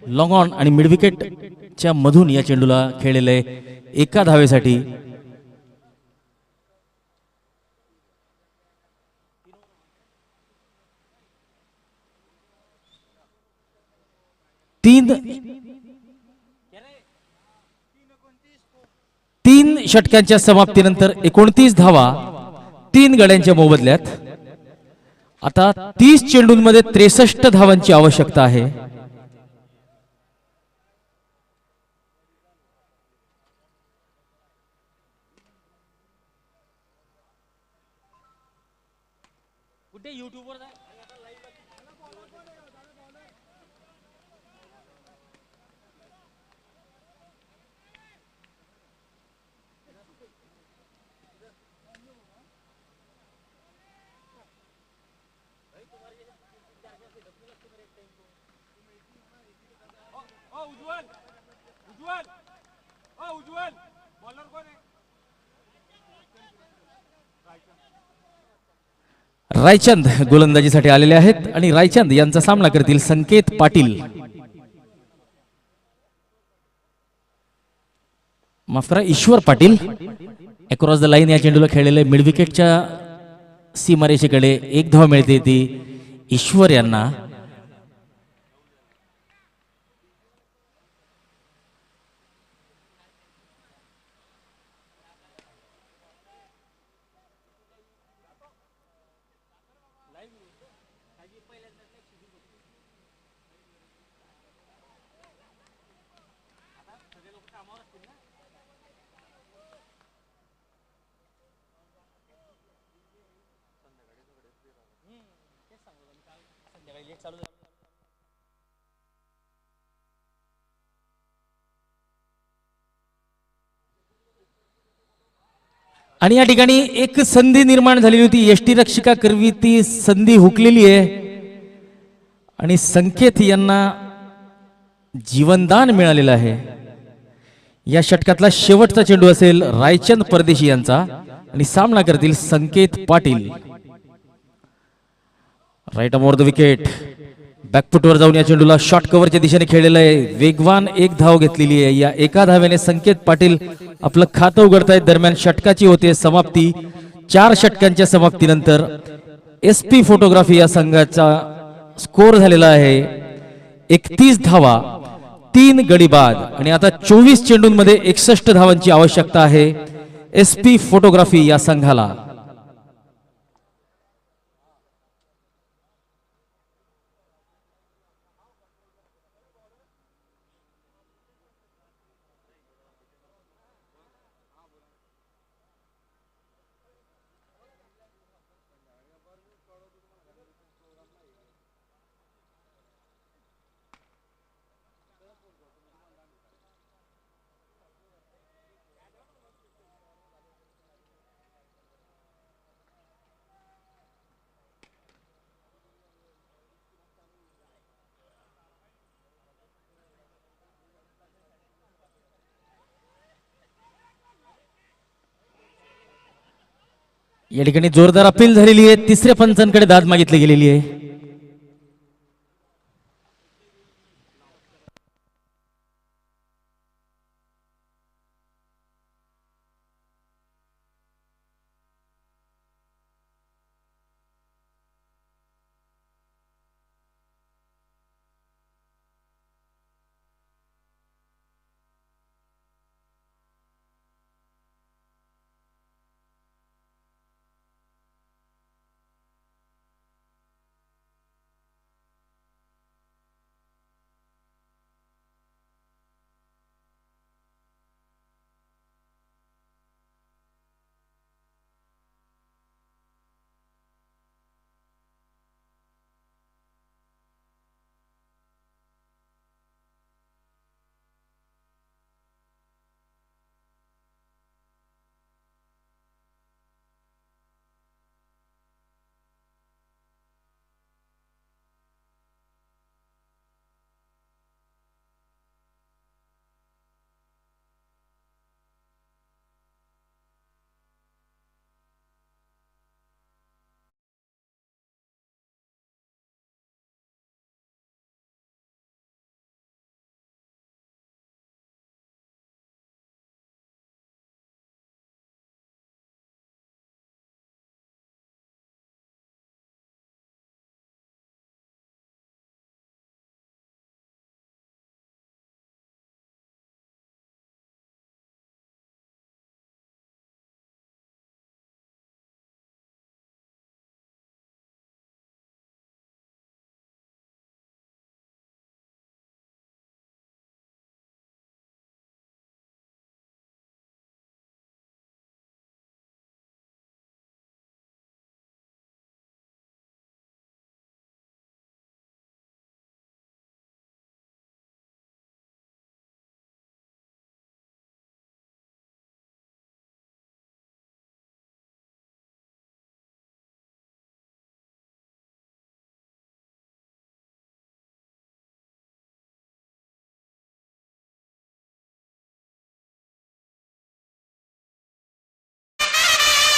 S1: लॉंग ऑन आणि मिड विकेटच्या मधून या चेंडूला खेळलेलं आहे एका धावेसाठी. तीन षटकांच्या समाप्तीनंतर 29 धावा 3 गड्यांच्या मोबदल्यात. आता 30 चेंडूंमध्ये 63 धावांची आवश्यकता आहे. रायचंद गोलंदाजीसाठी आलेले आहेत आणि रायचंद यांचा सामना करतील संकेत पाटील. माफ करा, ईश्वर पाटील. अक्रॉस द लाईन या चेंडूला खेळलेले मिड विकेटच्या सीमारेषेकडे एक धाव मिळते ती ईश्वर यांना. आणि या ठिकाणी एक संधी निर्माण झालेली होती. यष्टीरक्षिका करवी ती संधी हुकलेली आहे आणि संकेत यांना जीवनदान मिळालेलं आहे. या षटकातला शेवटचा चेंडू असेल रायचंद परदेशी यांचा आणि सामना करतील Sanket Patil. Right arm over the wicket. बॅकफुटवर जाऊन या चेंडूला शॉर्ट कव्हरच्या दिशेने खेळलेलं आहे. वेगवान एक धाव घेतलेली आहे. या एका धावेने संकेत पाटील आपलं खातं उघडतायत. दरम्यान षटकाची होते समाप्ती. 4 षटकांच्या समाप्तीनंतर SP फोटोग्राफी या संघाचा स्कोर झालेला आहे 31 धावा 3 गडी बाद आणि आता 24 चेंडूंमध्ये 61 धावांची आवश्यकता आहे SP फोटोग्राफी या संघाला. या ठिकाणी जोरदार अपील झालेली आहे. तिसऱ्या पंचांकडे दाद मागितली गेलेली आहे.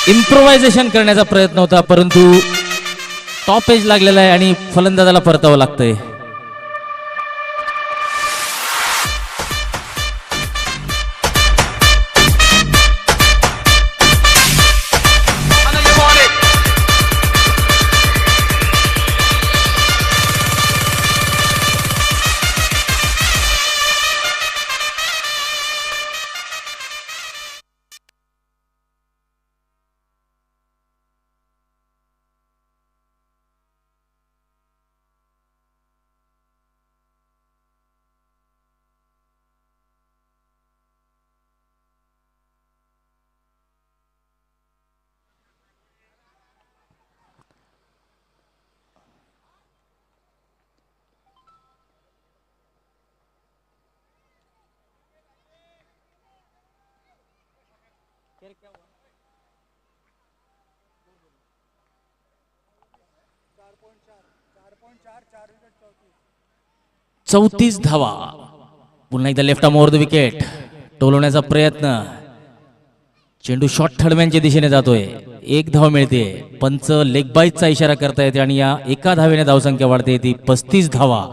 S1: इम्प्रोव्हायझेशन करण्याचा प्रयत्न होता, परंतु टॉप एज लागलेला आहे आणि फलंदाजाला परतावं लागतंय. चौतीस धावा. पुन्हा एकदा left arm over the wicket. टोलवण्याचा प्रयत्न. चेंडू शॉर्ट थर्डमॅनच्या दिशेने जातोय. एक धाव मिळते. पंच लेग बाईटचा इशारा करता येते आणि या एका धावेने धावसंख्या वाढते ती 35 धावा.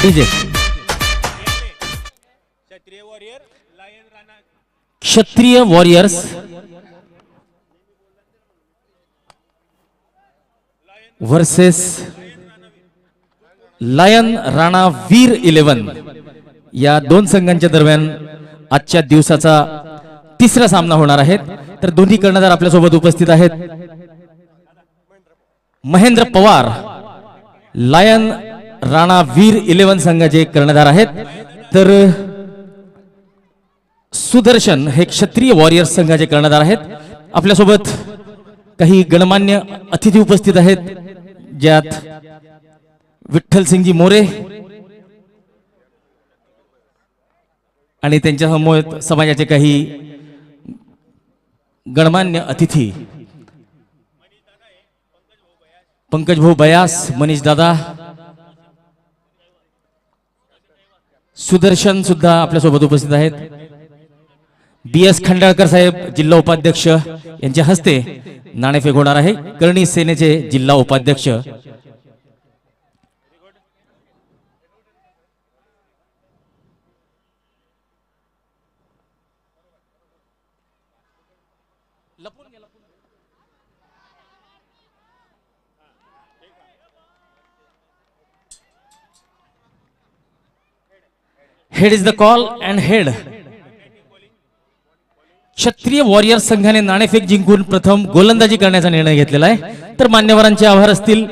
S1: डीजे क्षत्रिय वॉरियर्स वर्सेस लायन राणा वीर 11. या दोन संघांच्या दरम्यान आजच्या दिवसाचा तिसरा सामना होणार आहे. तर दोन्ही कर्णधार आपल्यासोबत उपस्थित आहेत. महेंद्र पवार लायन राणा वीर 11 संघाचे कर्णधार आहेत. तर सुदर्शन हे क्षत्रिय वॉरियर्स संघाचे कर्णधार आहेत. आपल्यासोबत काही गणमान्य अतिथी उपस्थित आहेत, ज्यात विठ्ठल सिंगजी मोरे आणि त्यांच्या समोर समाजाचे काही गणमान्य अतिथी पंकज भाऊ बयास, मनीष दादा, सुदर्शन सुद्धा आपल्यासोबत उपस्थित आहेत. BS खंडाळकर साहेब जिल्हा उपाध्यक्ष यांच्या हस्ते नाणेफेक होणार आहे. करणी सेनेचे जिल्हा उपाध्यक्ष head is the call and head. क्षत्रिय वॉरियर्स संघाने नाणेफेक जिंकून प्रथम गोलंदाजी करण्याचा निर्णय घेतलेला आहे. तर मान्यवरांचे आभार असतील.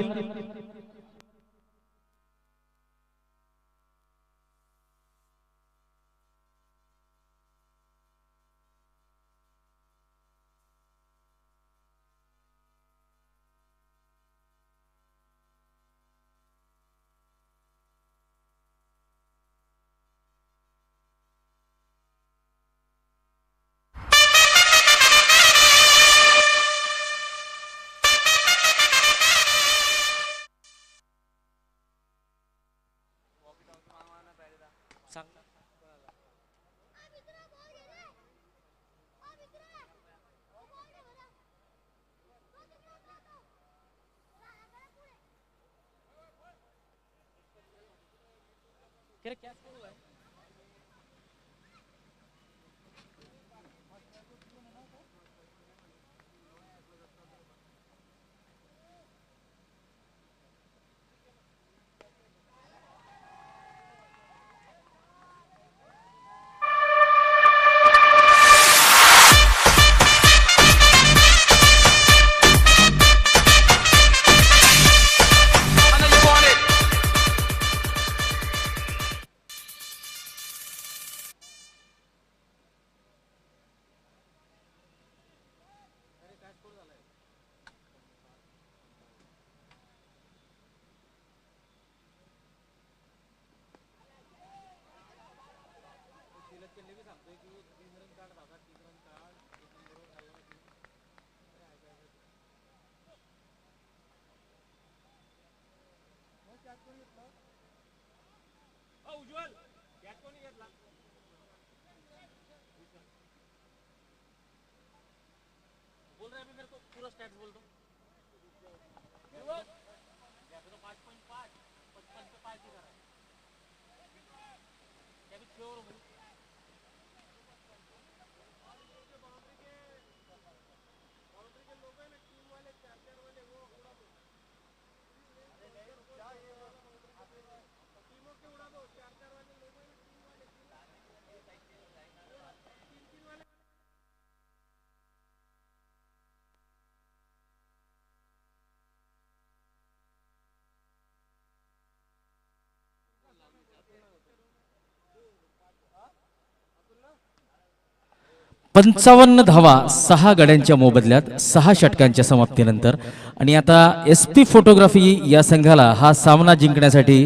S1: पंचावन्न धावा 6 गड्यांच्या मोबदल्यात 6 षटकांच्या समाप्तीनंतर. आणि आता SP फोटोग्राफी या संघाला हा सामना जिंकण्यासाठी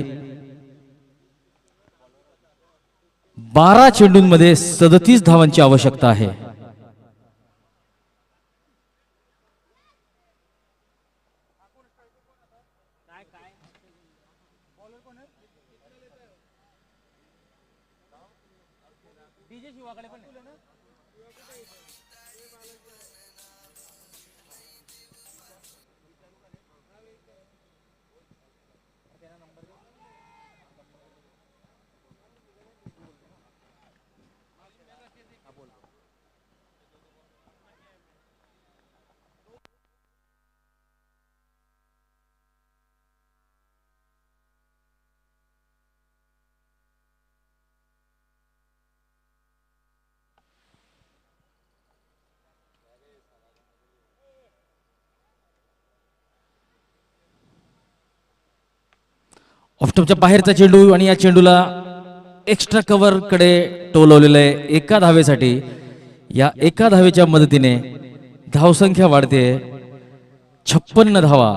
S1: 12 चेंडूंमध्ये 37 धावांची आवश्यकता आहे. ऑफटॉपच्या बाहेरचा चेंडू आणि या चेंडूला एक्स्ट्रा कव्हर कडे टोलवलेलं आहे एका धावेसाठी. या एका धावेच्या मदतीने धावसंख्या वाढते 56 धावा.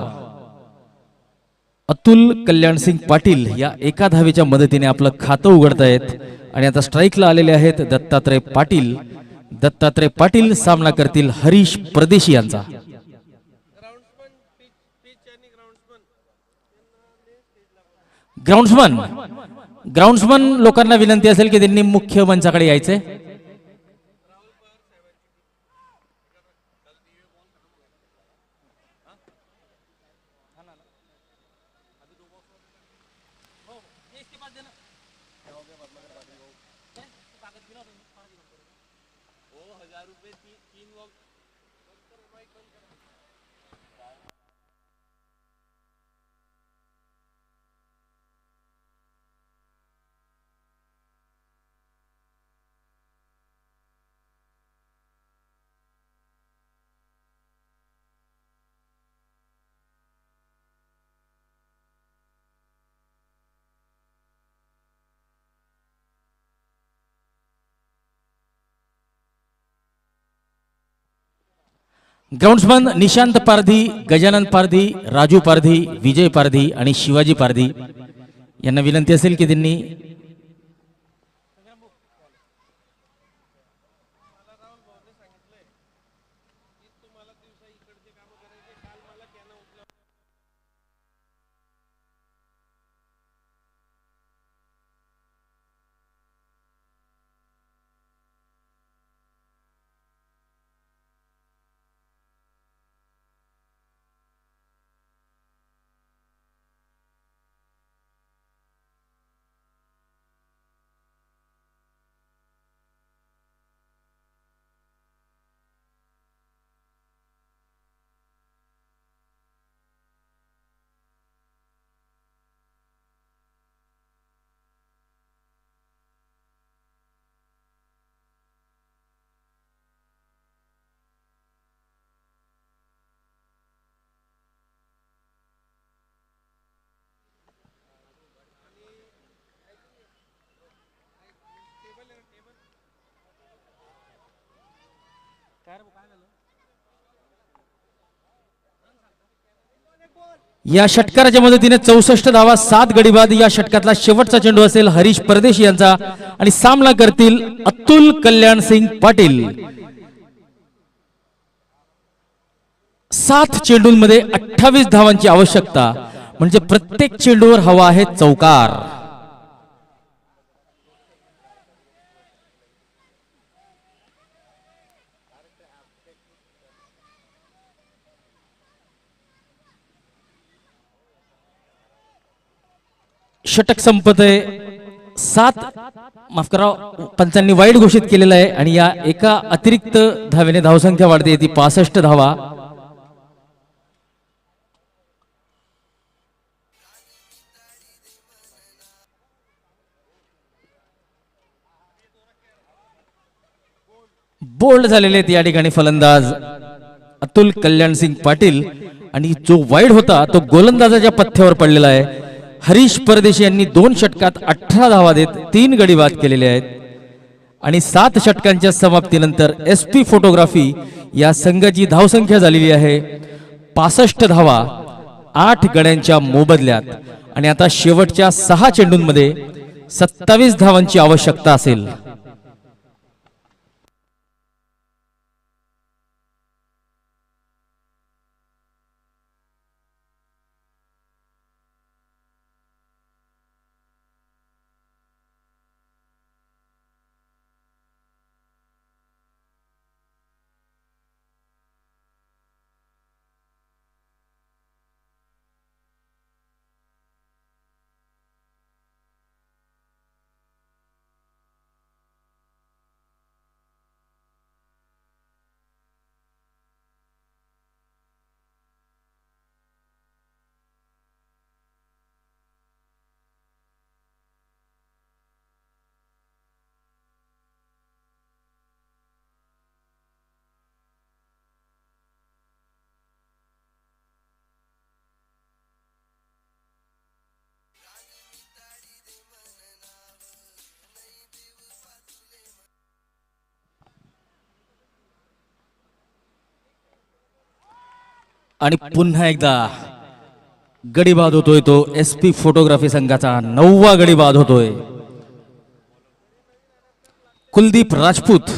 S1: अतुल कल्याणसिंग पाटील या एका धावेच्या मदतीने आपलं खातं उघडतायत. आणि आता स्ट्राईकला आलेले आहेत दत्तात्रय पाटील. दत्तात्रय पाटील सामना करतील हरीश परदेशी यांचा. ग्राउंड्समन लोकांना विनंती असेल की त्यांनी मुख्य मंचाकडे यायचे. ग्राउंड्समन निशांत पारधी, गजानन पारधी, राजू पारधी, विजय पारधी आणि शिवाजी पारधी यांना विनंती असेल की त्यांनी या षटकाराच्या मदतीने 64 धावा 7 गडी बाद. या षटकातला शेवटचा चेंडू असेल हरीश परदेशी यांचा आणि सामना करतील अतुल कल्याणसिंग पाटील. 7 चेंडूंमध्ये 28 धावांची आवश्यकता. म्हणजे प्रत्येक चेंडूवर हवा आहे चौकार. षटक संपत आहे. 7 माफ करा, पंचांनी वाईट घोषित केलेलं आहे आणि या एका अतिरिक्त धावेने धावसंख्या वाढते ती 65 धावा. बोल्ड झालेले आहेत या ठिकाणी फलंदाज अतुल कल्याण सिंग पाटील आणि जो वाईड होता तो गोलंदाजाच्या पथ्यावर पडलेला आहे. हरीश परदेशी यांनी 2 षटकात 18 धावा देत 3 गडी बाद केलेले आहेत आणि 7 षटकांच्या समाप्तीनंतर SP फोटोग्राफी या संघाची धावसंख्या झालेली आहे 65 धावा 8 गड्यांच्या मोबदल्यात आणि आता शेवटच्या 6 चेंडूंमध्ये 27 धावांची आवश्यकता असेल. आणि पुन्हा एकदा गडी बाद होतोय तो SP फोटोग्राफी संघाचा 9वा गडी बाद होतोय. कुलदीप राजपूत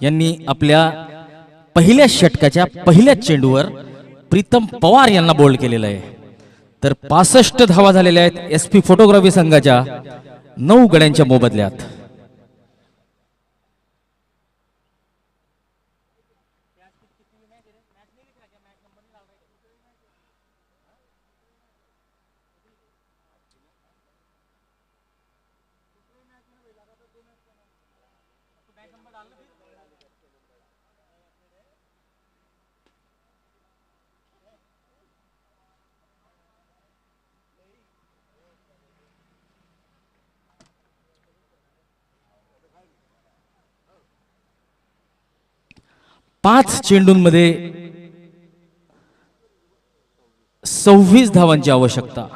S1: यांनी आपल्या पहिल्या षटकाच्या पहिल्या चेंडूवर प्रीतम पवार यांना बोल्ड केलेलं आहे. तर 65 धावा झालेल्या आहेत SP फोटोग्राफी संघाच्या 9 गड्यांच्या मोबदल्यात. पाच चेंडूंमध्ये 26 धावांची आवश्यकता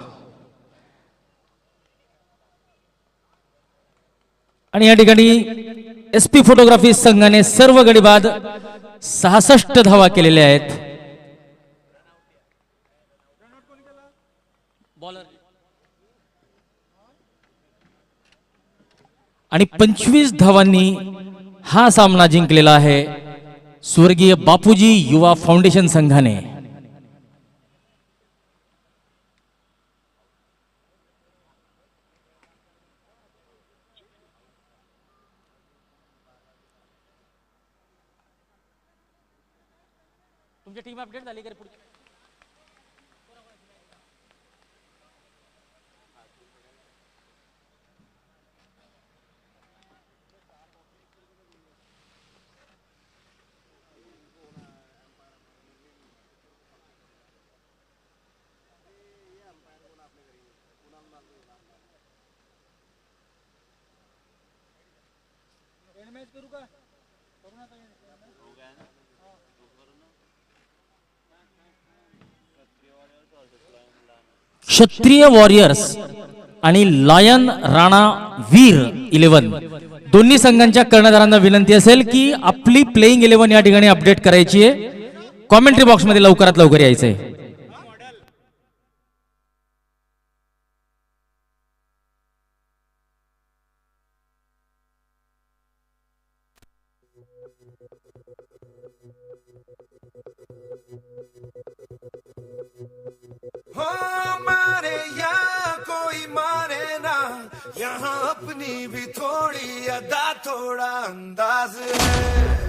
S1: आणि या ठिकाणी SP फोटोग्राफी संघाने सर्व गडी बाद 66 धावा केलेल्या आहेत. आणि 25 धावांनी हा सामना जिंकलेला आहे स्वर्गीय बापूजी युवा फाउंडेशन संघाने. तुमची टीम अपडेट झाली का रे पुढची? क्षत्रिय वॉरियर्स आणि लायन राणा वीर 11 दोन्ही संघांच्या कर्णधारांना विनंती असेल की आपली प्लेइंग 11 या ठिकाणी अपडेट करायची आहे. कॉमेंट्री बॉक्स मध्ये लवकरात लवकर यायचंय.
S3: हमारे
S2: या कोई माने ना, यहाँ अपनी भी थोड़ी अदा थोड़ा अंदाज है।